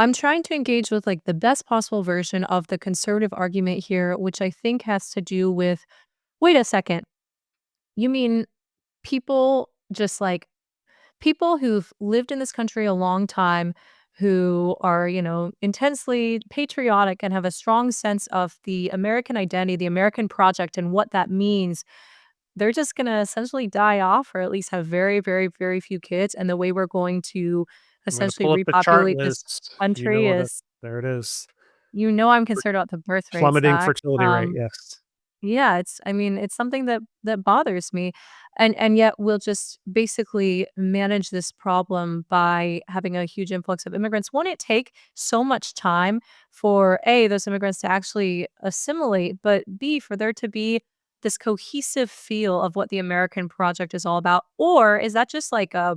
I'm trying to engage with like the best possible version of the conservative argument here, which I think has to do with wait a second, you mean people just like people who've lived in this country a long time, who are, intensely patriotic and have a strong sense of the American identity, the American project, and what that means. They're just going to essentially die off, or at least have very, very, very few kids. And the way we're going to I'm going to essentially pull up the chart repopulate this list. You know country what? is, There it is. I'm concerned about the birth rate, Plummeting Zach. fertility rate. Yes. Yeah, it's something that bothers me. And yet we'll just basically manage this problem by having a huge influx of immigrants. Won't it take so much time for A, those immigrants to actually assimilate, but B, for there to be this cohesive feel of what the American project is all about? Or is that just like a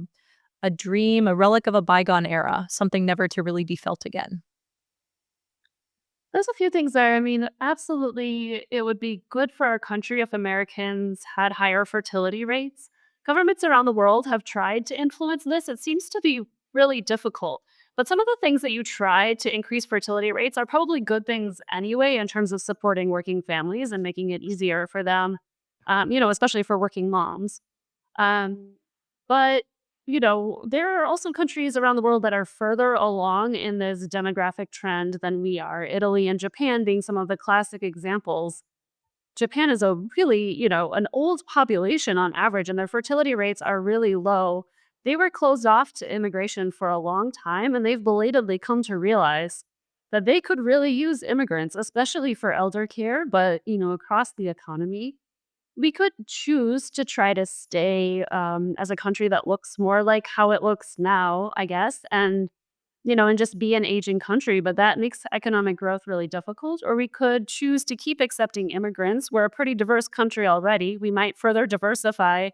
dream, a relic of a bygone era, something never to really be felt again? There's a few things there. I mean, absolutely, it would be good for our country if Americans had higher fertility rates. Governments around the world have tried to influence this. It seems to be really difficult. But some of the things that you try to increase fertility rates are probably good things anyway, in terms of supporting working families and making it easier for them, especially for working moms. Um, but, there are also countries around the world that are further along in this demographic trend than we are. Italy and Japan being some of the classic examples. Japan is a really, an old population on average, and their fertility rates are really low. They were closed off to immigration for a long time, and they've belatedly come to realize that they could really use immigrants, especially for elder care, but, across the economy. We could choose to try to stay as a country that looks more like how it looks now, I guess, and just be an aging country, but that makes economic growth really difficult. Or we could choose to keep accepting immigrants. We're a pretty diverse country already. We might further diversify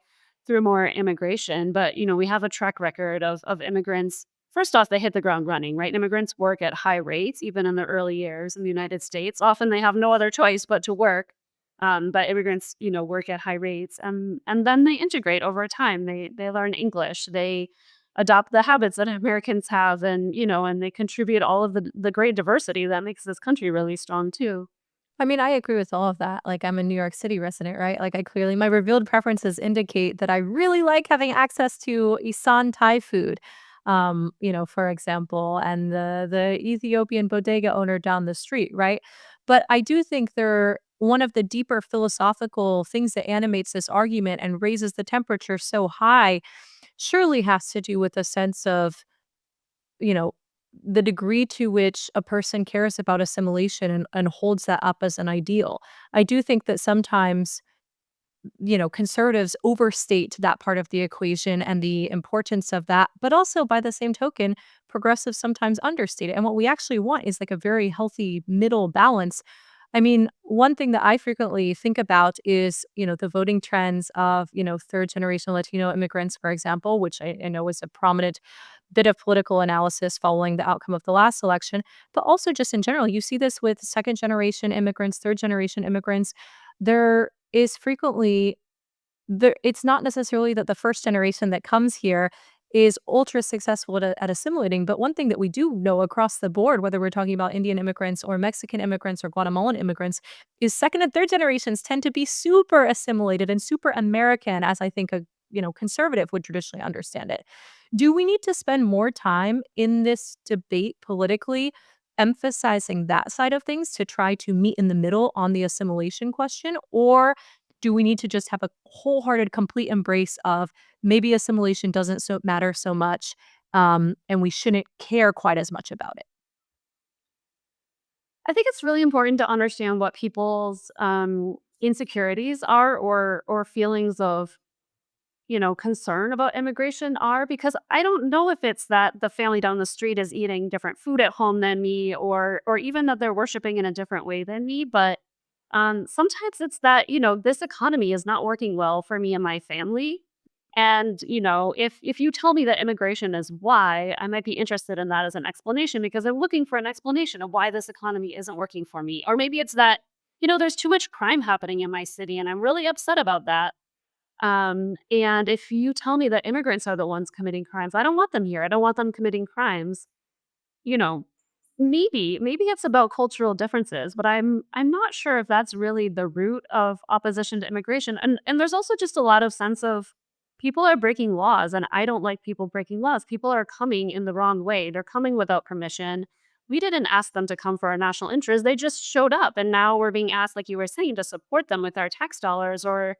through more immigration, but we have a track record of immigrants. First off, they hit the ground running, right? Immigrants work at high rates, even in their early years in the United States. Often they have no other choice but to work. But immigrants, work at high rates, and then they integrate over time. They learn English. They adopt the habits that Americans have, and they contribute all of the great diversity that makes this country really strong too. I mean, I agree with all of that. Like, I'm a New York City resident, right? Like, my revealed preferences indicate that I really like having access to Isan Thai food, for example, and the Ethiopian bodega owner down the street, right? But I do think one of the deeper philosophical things that animates this argument and raises the temperature so high surely has to do with a sense of, you know, the degree to which a person cares about assimilation and holds that up as an ideal. I do think that sometimes, conservatives overstate that part of the equation and the importance of that, but also by the same token, progressives sometimes understate it. And what we actually want is like a very healthy middle balance. I mean, one thing that I frequently think about is, the voting trends of, third generation Latino immigrants, for example, which I know was a prominent bit of political analysis following the outcome of the last election. But also just in general, you see this with second generation immigrants, third generation immigrants. There is frequently it's not necessarily that the first generation that comes here is ultra successful at assimilating, but one thing that we do know across the board, whether we're talking about Indian immigrants or Mexican immigrants or Guatemalan immigrants, is second and third generations tend to be super assimilated and super American, as I think conservative would traditionally understand it. Do we need to spend more time in this debate politically, emphasizing that side of things to try to meet in the middle on the assimilation question? Or do we need to just have a wholehearted, complete embrace of maybe assimilation doesn't matter so much, and we shouldn't care quite as much about it? I think it's really important to understand what people's insecurities are, or feelings of concern about immigration are, because I don't know if it's that the family down the street is eating different food at home than me, or even that they're worshiping in a different way than me. But sometimes it's that, this economy is not working well for me and my family. And, if you tell me that immigration is why, I might be interested in that as an explanation, because I'm looking for an explanation of why this economy isn't working for me. Or maybe it's that, there's too much crime happening in my city and I'm really upset about that. And if you tell me that immigrants are the ones committing crimes, I don't want them here. I don't want them committing crimes. You know, maybe it's about cultural differences, but I'm not sure if that's really the root of opposition to immigration. And there's also just a lot of sense of people are breaking laws, and I don't like people breaking laws. People are coming in the wrong way. They're coming without permission. We didn't ask them to come for our national interest. They just showed up, and now we're being asked, like you were saying, to support them with our tax dollars, or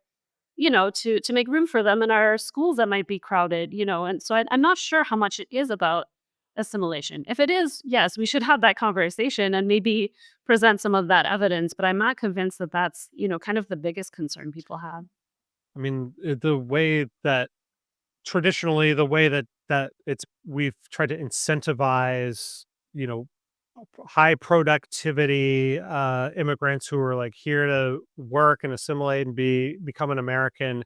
to make room for them in our schools that might be crowded, and so I'm not sure how much it is about assimilation. If it is, yes, we should have that conversation and maybe present some of that evidence, but I'm not convinced that that's, kind of the biggest concern people have. I mean, the way that traditionally, the way that we've tried to incentivize, you know, high productivity immigrants who are like here to work and assimilate and become an American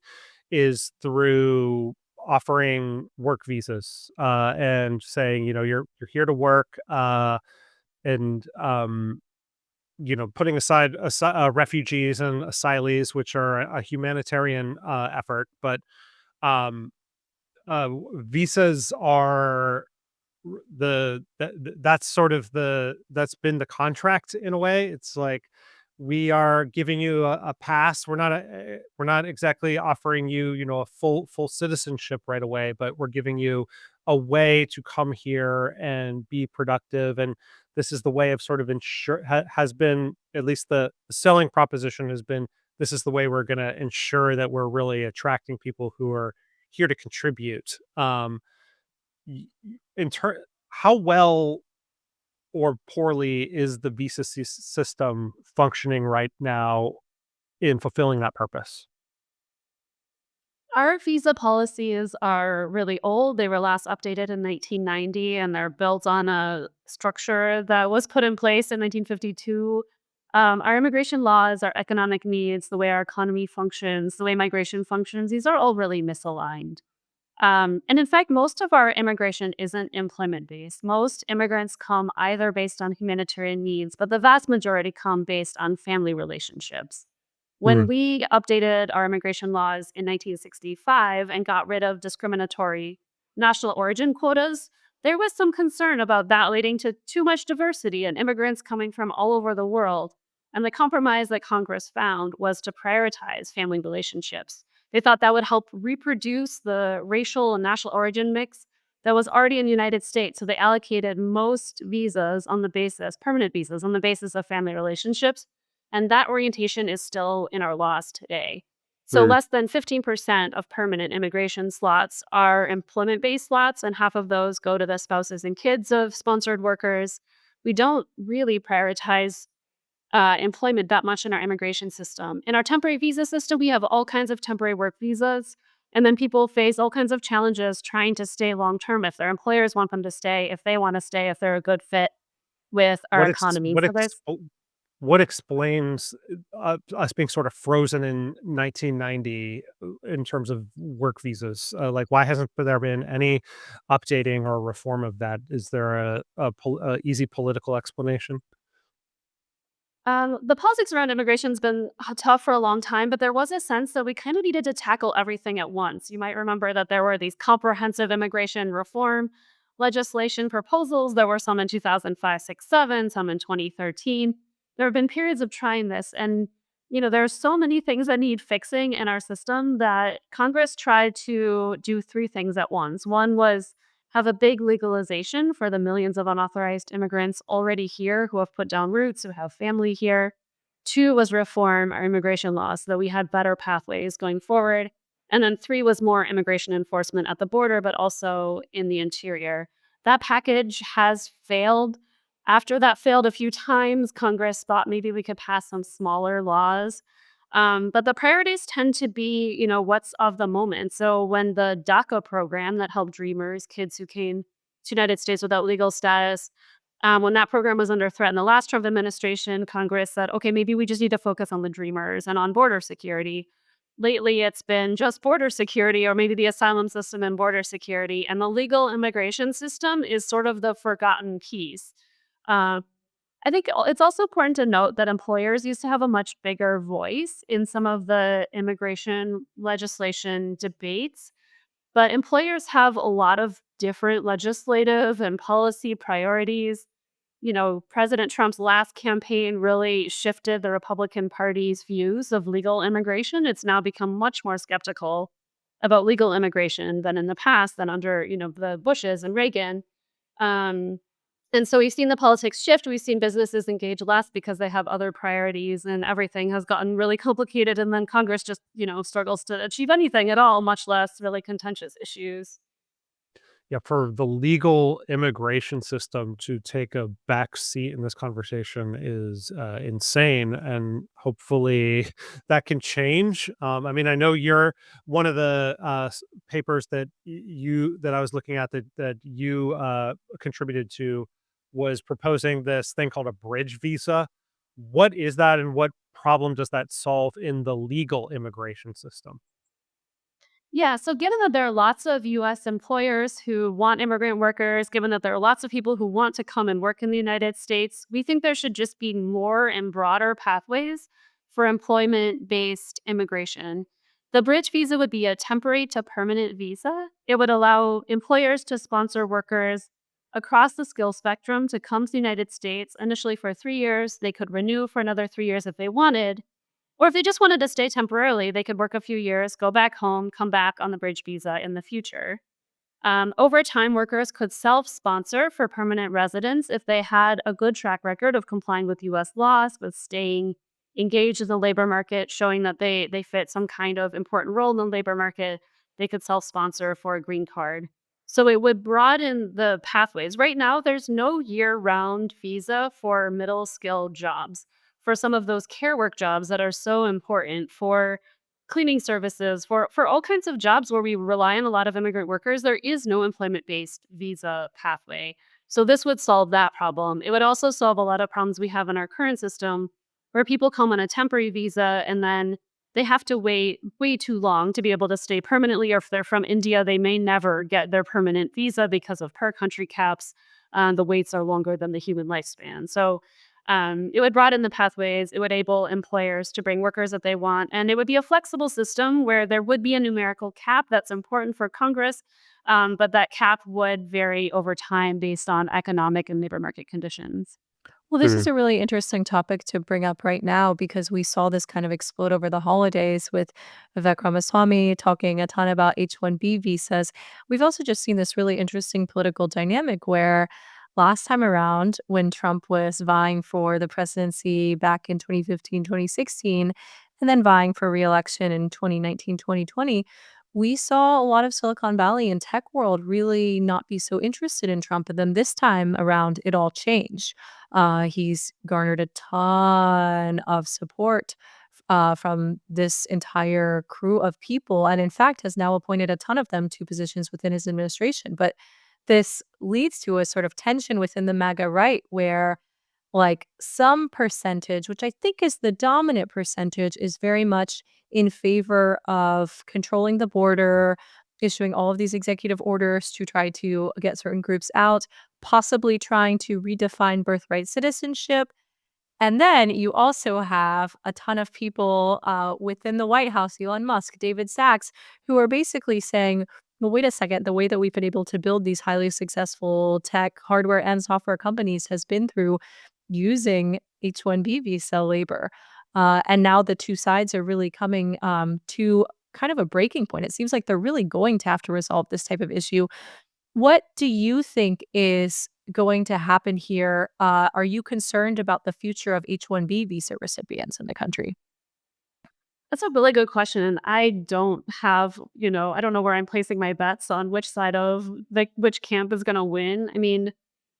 is through offering work visas and saying, you're here to work, and putting aside refugees and asylees, which are a humanitarian effort, but um, visas are that's sort of that's been the contract in a way. It's like we are giving you a pass. We're not exactly offering you, a full citizenship right away, but we're giving you a way to come here and be productive. And this is the way of sort of has been, at least the selling proposition has been, this is the way we're going to ensure that we're really attracting people who are here to contribute. Y in turn, how well or poorly is the visa system functioning right now in fulfilling that purpose? Our visa policies are really old. They were last updated in 1990, and they're built on a structure that was put in place in 1952. Our immigration laws, our economic needs, the way our economy functions, the way migration functions, these are all really misaligned. And in fact, most of our immigration isn't employment based. Most immigrants come either based on humanitarian needs, but the vast majority come based on family relationships. When Mm. we updated our immigration laws in 1965 and got rid of discriminatory national origin quotas, there was some concern about that leading to too much diversity and immigrants coming from all over the world. And the compromise that Congress found was to prioritize family relationships. They thought that would help reproduce the racial and national origin mix that was already in the United States. So they allocated most visas on the basis, permanent visas, on the basis of family relationships. And that orientation is still in our laws today. So Mm. less than 15% of permanent immigration slots are employment-based slots, and half of those go to the spouses and kids of sponsored workers. We don't really prioritize employment that much in our immigration system. In our temporary visa system, we have all kinds of temporary work visas. And then people face all kinds of challenges trying to stay long term, if their employers want them to stay, if they want to stay, if they're a good fit with our What ex economy. what So ex there's what explains, us being sort of frozen in 1990, in terms of work visas? Like, why hasn't there been any updating or reform of that? Is there a easy political explanation? The politics around immigration has been tough for a long time, but there was a sense that we kind of needed to tackle everything at once. You might remember that there were these comprehensive immigration reform legislation proposals. There were some in 2005, 6, 7, some in 2013. There have been periods of trying this, and There's so many things that need fixing in our system that Congress tried to do three things at once. One was have a big legalization for the millions of unauthorized immigrants already here who have put down roots, who have family here. Two was reform our immigration laws so that we had better pathways going forward. And then three was more immigration enforcement at the border, but also in the interior. That package has failed. After that failed a few times, Congress thought maybe we could pass some smaller laws. But the priorities tend to be, what's of the moment. So when the DACA program that helped Dreamers, kids who came to United States without legal status, when that program was under threat in the last Trump administration, Congress said, okay, maybe we just need to focus on the Dreamers and on border security. Lately, it's been just border security or maybe the asylum system and border security. And the legal immigration system is sort of the forgotten piece. Uh, I think it's also important to note that employers used to have a much bigger voice in some of the immigration legislation debates, but employers have a lot of different legislative and policy priorities. President Trump's last campaign really shifted the Republican Party's views of legal immigration. It's now become much more skeptical about legal immigration than in the past, than under, the Bushes and Reagan. Um, and so we've seen the politics shift. We've seen businesses engage less because they have other priorities, and everything has gotten really complicated. And then Congress just, struggles to achieve anything at all, much less really contentious issues. Yeah, for the legal immigration system to take a back seat in this conversation is insane, and hopefully that can change. I mean, I know you're one of the papers that that I was looking at that you contributed to was proposing this thing called a bridge visa. What is that, and what problem does that solve in the legal immigration system? Yeah, so given that there are lots of US employers who want immigrant workers, given that there are lots of people who want to come and work in the United States, we think there should just be more and broader pathways for employment based immigration. The bridge visa would be a temporary to permanent visa. It would allow employers to sponsor workers across the skill spectrum to come to the United States initially for 3 years. They could renew for another 3 years if they wanted. Or if they just wanted to stay temporarily, they could work a few years, go back home, come back on the bridge visa in the future. Over time, workers could self sponsor for permanent residence if they had a good track record of complying with US laws, with staying engaged in the labor market, showing that they fit some kind of important role in the labor market. They could self sponsor for a green card. So it would broaden the pathways. Right now, there's no year round visa for middle skilled jobs, for some of those care work jobs that are so important, for cleaning services, for all kinds of jobs where we rely on a lot of immigrant workers. There is no employment-based visa pathway. So this would solve that problem. It would also solve a lot of problems we have in our current system where people come on a temporary visa and then they have to wait way too long to be able to stay permanently. Or if they're from India, they may never get their permanent visa because of per country caps. The waits are longer than the human lifespan. So it would broaden the pathways. It would enable employers to bring workers that they want. And it would be a flexible system where there would be a numerical cap that's important for Congress, but that cap would vary over time based on economic and labor market conditions. Well, this is a really interesting topic to bring up right now because we saw this kind of explode over the holidays with Vivek Ramaswamy talking a ton about H-1B visas. We've also just seen this really interesting political dynamic where last time around, when Trump was vying for the presidency back in 2015, 2016, and then vying for reelection in 2019, 2020, we saw a lot of Silicon Valley and tech world really not be so interested in Trump. And then this time around, it all changed. He's garnered a ton of support from this entire crew of people, and in fact, has now appointed a ton of them to positions within his administration. But this leads to a sort of tension within the MAGA right where like some percentage, which I think is the dominant percentage, is very much in favor of controlling the border, issuing all of these executive orders to try to get certain groups out, possibly trying to redefine birthright citizenship. And then you also have a ton of people within the White House, Elon Musk, David Sachs, who are basically saying, well, wait a second, the way that we've been able to build these highly successful tech, hardware, and software companies has been through using H-1B visa labor. And now the two sides are really coming to kind of a breaking point. It seems like they're really going to have to resolve this type of issue. What do you think is going to happen here? Are you concerned about the future of H-1B visa recipients in the country? That's a really good question. And I don't have, I don't know where I'm placing my bets on which side of which camp is going to win. I mean,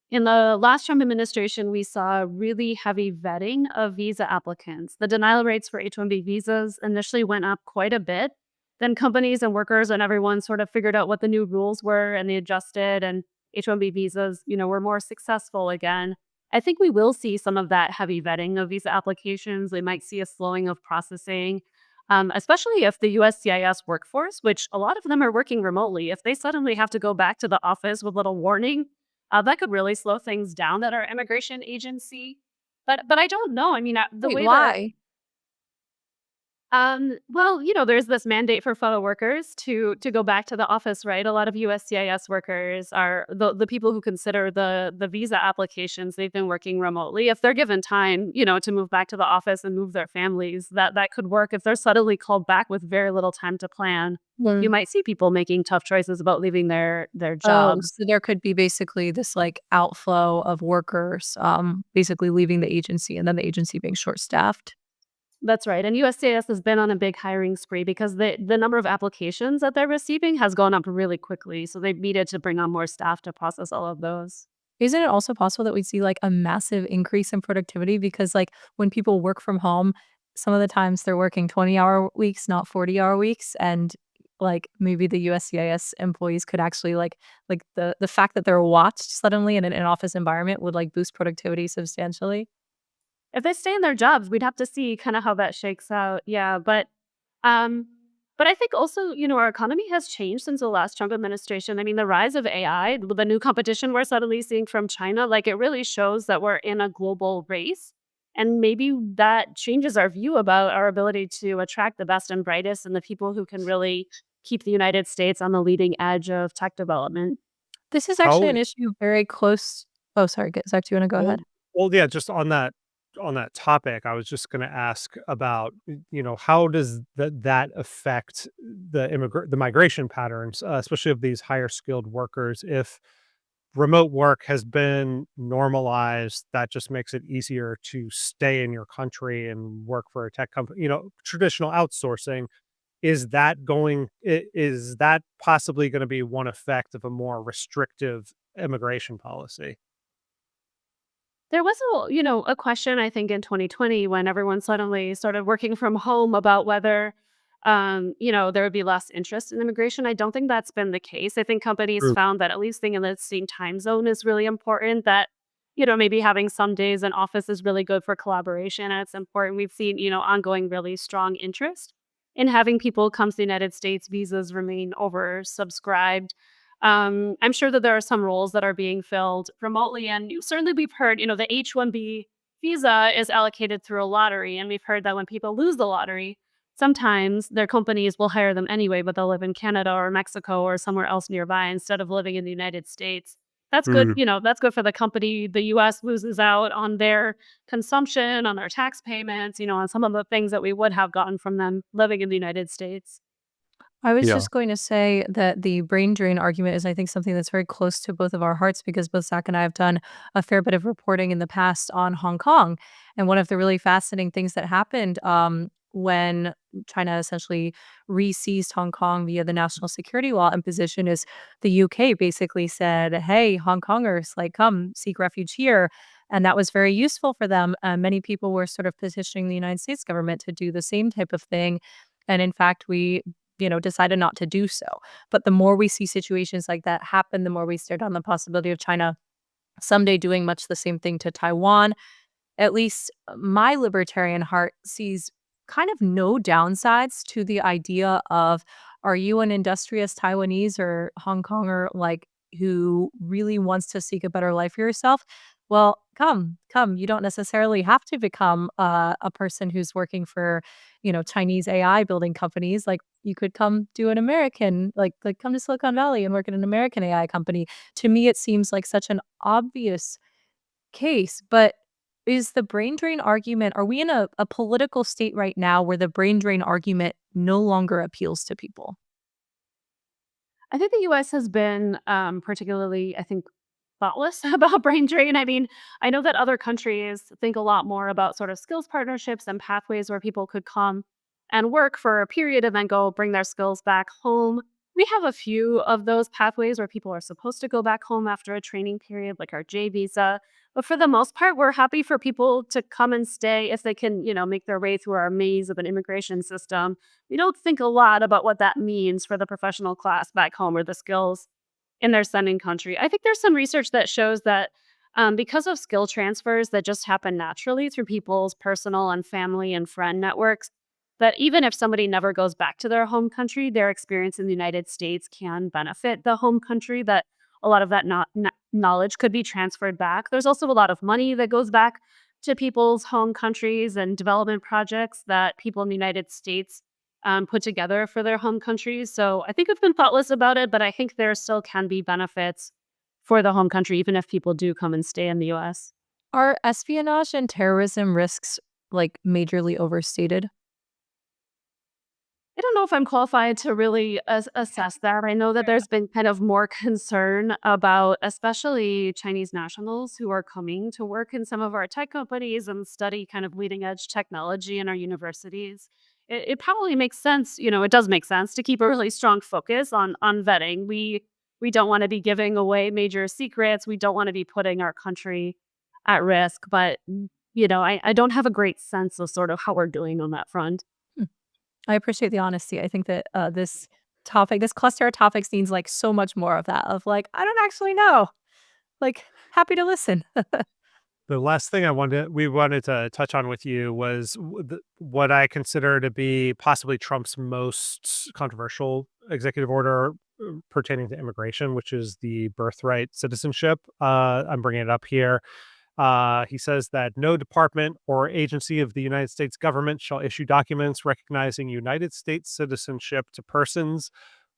in the last Trump administration, we saw really heavy vetting of visa applicants. The denial rates for H-1B visas initially went up quite a bit. Then companies and workers and everyone sort of figured out what the new rules were and they adjusted, and H-1B visas, were more successful again. I think we will see some of that heavy vetting of visa applications. We might see a slowing of processing, especially if the USCIS workforce, which a lot of them are working remotely, if they suddenly have to go back to the office with little warning, that could really slow things down at our immigration agency. But I don't know. I mean, the Wait, way that why? well, there's this mandate for fellow workers to go back to the office, right? A lot of USCIS workers are the people who consider the visa applications. They've been working remotely. If they're given time, to move back to the office and move their families, that could work. If they're suddenly called back with very little time to plan, you Mm. might see people making tough choices about leaving their Oh, jobs. so there could be basically this like outflow of workers, basically leaving the agency and then the agency being short staffed. That's right. And USCIS has been on a big hiring spree because the number of applications that they're receiving has gone up really quickly. So they've needed to bring on more staff to process all of those. Isn't it also possible that we see like a massive increase in productivity because like when people work from home, some of the times they're working 20-hour weeks, not 40-hour weeks, and like maybe the USCIS employees could actually like the fact that they're watched suddenly in an office environment would like boost productivity substantially. If they stay in their jobs, we'd have to see kind of how that shakes out. Yeah, um but I think also, our economy has changed since the last Trump administration. I mean, the rise of AI, the new competition we're suddenly seeing from China, like it really shows that we're in a global race. And maybe that changes our view about our ability to attract the best and brightest and the people who can really keep the United States on the leading edge of tech development. This is actually How an issue very close. Oh, sorry, Zach, do you want to go well ahead? well, yeah, just on that topic, I was just gonna ask about, how does that affect the migration patterns, especially of these higher skilled workers? If remote work has been normalized, that just makes it easier to stay in your country and work for a tech company, traditional outsourcing. Is that possibly gonna be one effect of a more restrictive immigration policy? There was a question I think in 2020 when everyone suddenly started working from home about whether, there would be less interest in immigration. I don't think that's been the case. I think companies True. found that at least staying in the same time zone is really important. That, maybe having some days in office is really good for collaboration and it's important. We've seen, ongoing really strong interest in having people come to the United States. Visas remain oversubscribed. I'm sure that there are some roles that are being filled remotely, and certainly we've heard, the H-1B visa is allocated through a lottery, and we've heard that when people lose the lottery, sometimes their companies will hire them anyway, but they'll live in Canada or Mexico or somewhere else nearby instead of living in the United States. That's good, Mm, that's good for the company. The US loses out on their consumption, on their tax payments, on some of the things that we would have gotten from them living in the United States. I was yeah. just going to say that the brain drain argument is, I think, something that's very close to both of our hearts because both Zach and I have done a fair bit of reporting in the past on Hong Kong. And one of the really fascinating things that happened when China essentially re-seized Hong Kong via the national security law imposition is the UK basically said, hey, Hong Kongers, like, come seek refuge here. And that was very useful for them. Many people were sort of petitioning the United States government to do the same type of thing. And in fact, we decided not to do so. But the more we see situations like that happen, the more we stare down the possibility of China someday doing much the same thing to Taiwan. At least my libertarian heart sees kind of no downsides to the idea of, are you an industrious Taiwanese or Hong Konger like who really wants to seek a better life for yourself? Well, come. You don't necessarily have to become a person who's working for, Chinese AI building companies. Like you could come do an American, like come to Silicon Valley and work at an American AI company. To me, it seems like such an obvious case, but Is the brain drain argument, are we in a political state right now where the brain drain argument no longer appeals to people? I think the US has been particularly, I think, thoughtless about brain drain. I mean, I know that other countries think a lot more about sort of skills partnerships and pathways where people could come and work for a period and then go bring their skills back home. We have a few of those pathways where people are supposed to go back home after a training period, like our J visa. But for the most part, we're happy for people to come and stay if they can, make their way through our maze of an immigration system. We don't think a lot about what that means for the professional class back home or the skills in their sending country. I think there's some research that shows that because of skill transfers that just happen naturally through people's personal and family and friend networks, that even if somebody never goes back to their home country, their experience in the United States can benefit the home country, that a lot of that knowledge could be transferred back. There's also a lot of money that goes back to people's home countries and development projects that people in the United States put together for their home countries. So I think we've been thoughtless about it, but I think there still can be benefits for the home country, even if people do come and stay in the US. Are espionage and terrorism risks like majorly overstated? I don't know if I'm qualified to really assess that. I know that there's been kind of more concern about, especially Chinese nationals who are coming to work in some of our tech companies and study kind of leading edge technology in our universities. It probably makes sense, it does make sense to keep a really strong focus on vetting. We don't want to be giving away major secrets. We don't want to be putting our country at risk. But I don't have a great sense of sort of how we're doing on that front. Hmm. I appreciate the honesty. I think that this cluster of topics needs like so much more of that, of like, I don't actually know. Like, happy to listen. The last thing we wanted to touch on with you was what I consider to be possibly Trump's most controversial executive order pertaining to immigration, which is the birthright citizenship. I'm bringing it up here. He says that no department or agency of the United States government shall issue documents recognizing United States citizenship to persons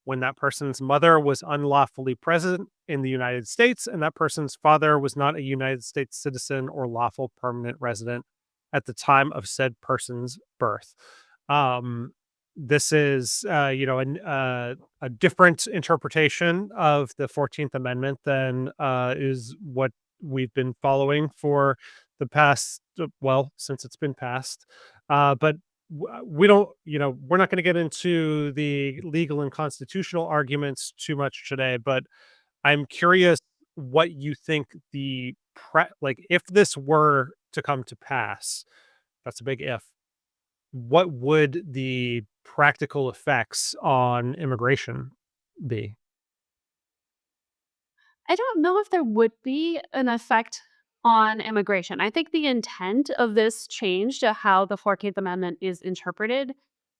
when that person's mother was unlawfully present in the United States and that person's father was not a United States citizen or lawful permanent resident at the time of said person's birth. Um, this is, a different interpretation of the 14th Amendment than is what we've been following for the past, since it's been passed. But we don't, we're not going to get into the legal and constitutional arguments too much today, but I'm curious what you think like if this were to come to pass, that's a big if. What would the practical effects on immigration be? I don't know if there would be an effect on immigration. I think the intent of this change to how the 14th Amendment is interpreted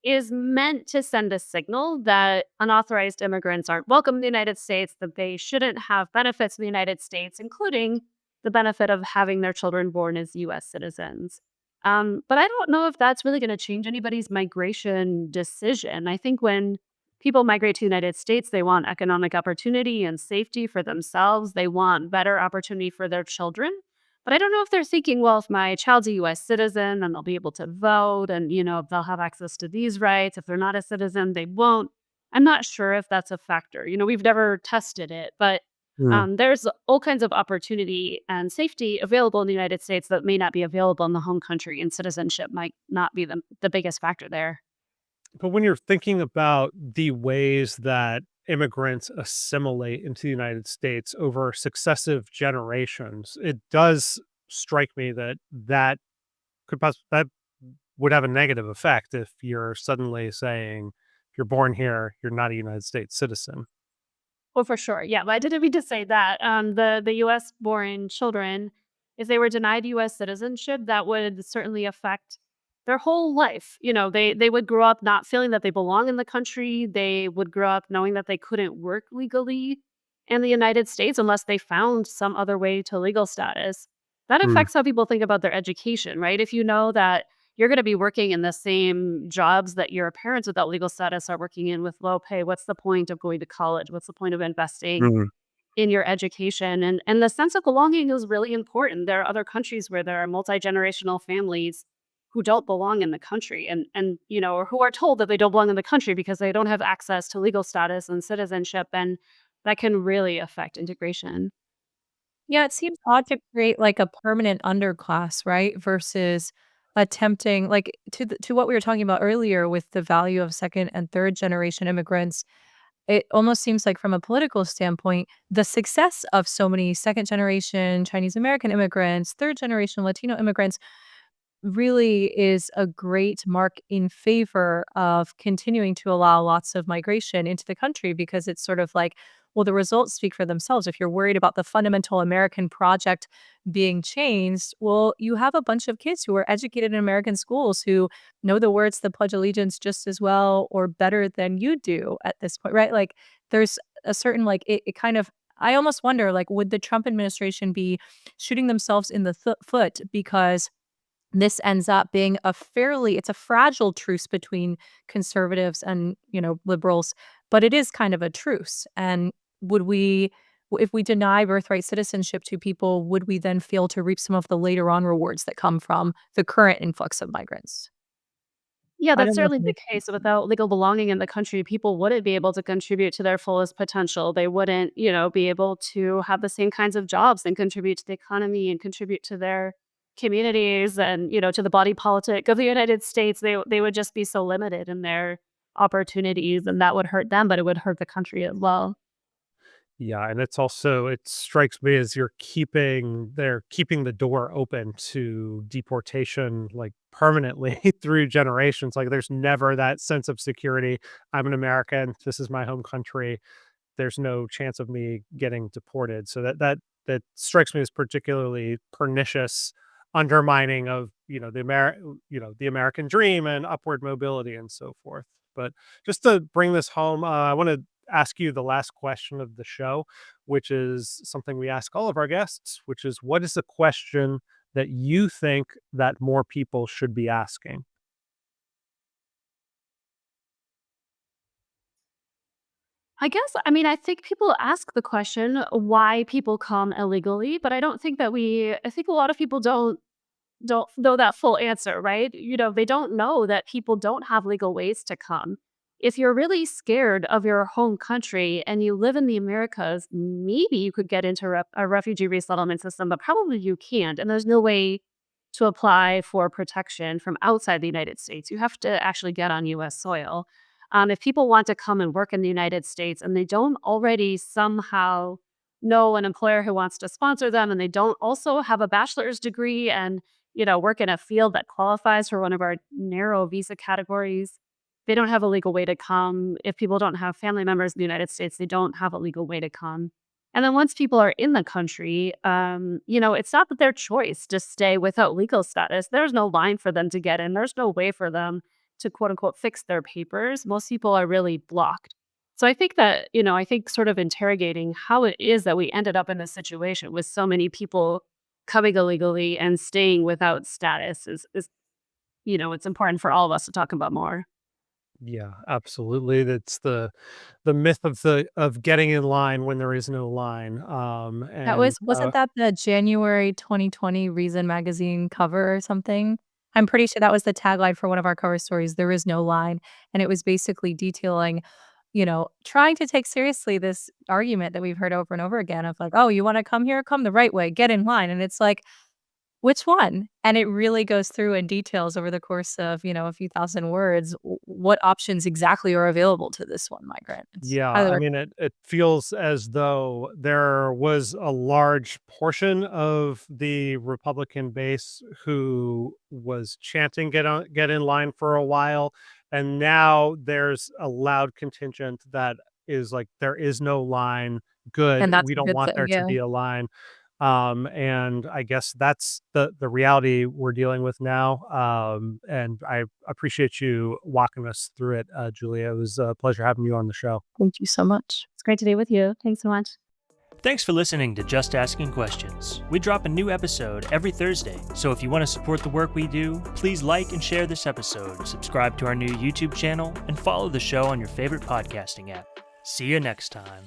is meant to send a signal that unauthorized immigrants aren't welcome in the United States, that they shouldn't have benefits in the United States, including the benefit of having their children born as US citizens. But I don't know if that's really going to change anybody's migration decision. I think when people migrate to the United States, they want economic opportunity and safety for themselves. They want better opportunity for their children. But I don't know if they're thinking, well, if my child's a US citizen, then they'll be able to vote and, they'll have access to these rights. If they're not a citizen, they won't. I'm not sure if that's a factor. We've never tested it, but Hmm. there's all kinds of opportunity and safety available in the United States that may not be available in the home country, and citizenship might not be the biggest factor there. But when you're thinking about the ways that immigrants assimilate into the United States over successive generations, it does strike me that that would have a negative effect if you're suddenly saying, if you're born here, you're not a United States citizen. Oh, for sure. Yeah, but I didn't mean to say that. The U.S. born children, if they were denied U.S. citizenship, that would certainly affect their whole life. They would grow up not feeling that they belong in the country. They would grow up knowing that they couldn't work legally in the United States unless they found some other way to legal status. That Hmm. affects how people think about their education, right? If you know that you're going to be working in the same jobs that your parents without legal status are working in with low pay, what's the point of going to college? What's the point of investing Mhm. in your education. And the sense of belonging is really important. There are other countries where there are multi-generational families who don't belong in the country or who are told that they don't belong in the country because they don't have access to legal status and citizenship. And that can really affect integration. Yeah, it seems odd to create, like, a permanent underclass, right? Versus attempting like, to what we were talking about earlier with the value of second and third generation immigrants, it almost seems like from a political standpoint, the success of so many second generation Chinese American immigrants, third generation Latino immigrants really is a great mark in favor of continuing to allow lots of migration into the country because it's sort of like, well, the results speak for themselves. If you're worried about the fundamental American project being changed, well, you have a bunch of kids who are educated in American schools who know the words to the Pledge of Allegiance just as well or better than you do at this point, right? Like there's a certain like it kind of I almost wonder like would the Trump administration be shooting themselves in the foot because this ends up being it's a fragile truce between conservatives and, liberals, but it is kind of a truce. And if we deny birthright citizenship to people, would we then fail to reap some of the later on rewards that come from the current influx of migrants? Yeah, I that's don't know if certainly it the makes case. Without legal belonging in the country, people wouldn't be able to contribute to their fullest potential. They wouldn't, be able to have the same kinds of jobs and contribute to the economy and contribute to their communities and, to the body politic of the United States. They would just be so limited in their opportunities, and that would hurt them, but it would hurt the country as well. Yeah, and it strikes me as they're keeping the door open to deportation like permanently through generations. Like there's never that sense of security. I'm an American. This is my home country. There's no chance of me getting deported. So that strikes me as particularly pernicious undermining of, the American dream and upward mobility and so forth. But just to bring this home, I want to ask you the last question of the show, which is something we ask all of our guests, which is what is a question that you think that more people should be asking? I think people ask the question why people come illegally, but I think a lot of people don't know that full answer, right? They don't know that people don't have legal ways to come. If you're really scared of your home country and you live in the Americas, maybe you could get into a refugee resettlement system, but probably you can't. And there's no way to apply for protection from outside the United States. You have to actually get on US soil. If people want to come and work in the United States and they don't already somehow know an employer who wants to sponsor them, and they don't also have a bachelor's degree and work in a field that qualifies for one of our narrow visa categories, they don't have a legal way to come. If people don't have family members in the United States, they don't have a legal way to come. And then once people are in the country, it's not that their choice to stay without legal status. There's no line for them to get in. There's no way for them to quote unquote fix their papers. Most people are really blocked. So I think that, sort of interrogating how it is that we ended up in this situation with so many people coming illegally and staying without status is it's important for all of us to talk about more. Yeah, absolutely. That's the myth of getting in line when there is no line. That And wasn't that the January 2020 Reason magazine cover or something? I'm pretty sure that was the tagline for one of our cover stories, "There is no line," and it was basically detailing, trying to take seriously this argument that we've heard over and over again of like, "Oh, you wanna come here? Come the right way, get in line," and it's like, which one? And it really goes through and details over the course of, a few thousand words, what options exactly are available to this one migrant. It's yeah, highly I mean, it feels as though there was a large portion of the Republican base who was chanting get in line for a while, and now there's a loud contingent that is like, there is no line, good, and that's we a don't good want thing, there to yeah. be a line. And I guess that's the reality we're dealing with now. And I appreciate you walking us through it, Julia. It was a pleasure having you on the show. Thank you so much. It's great to be with you. Thanks so much. Thanks for listening to Just Asking Questions. We drop a new episode every Thursday, so if you want to support the work we do, please like and share this episode, subscribe to our new YouTube channel, and follow the show on your favorite podcasting app. See you next time.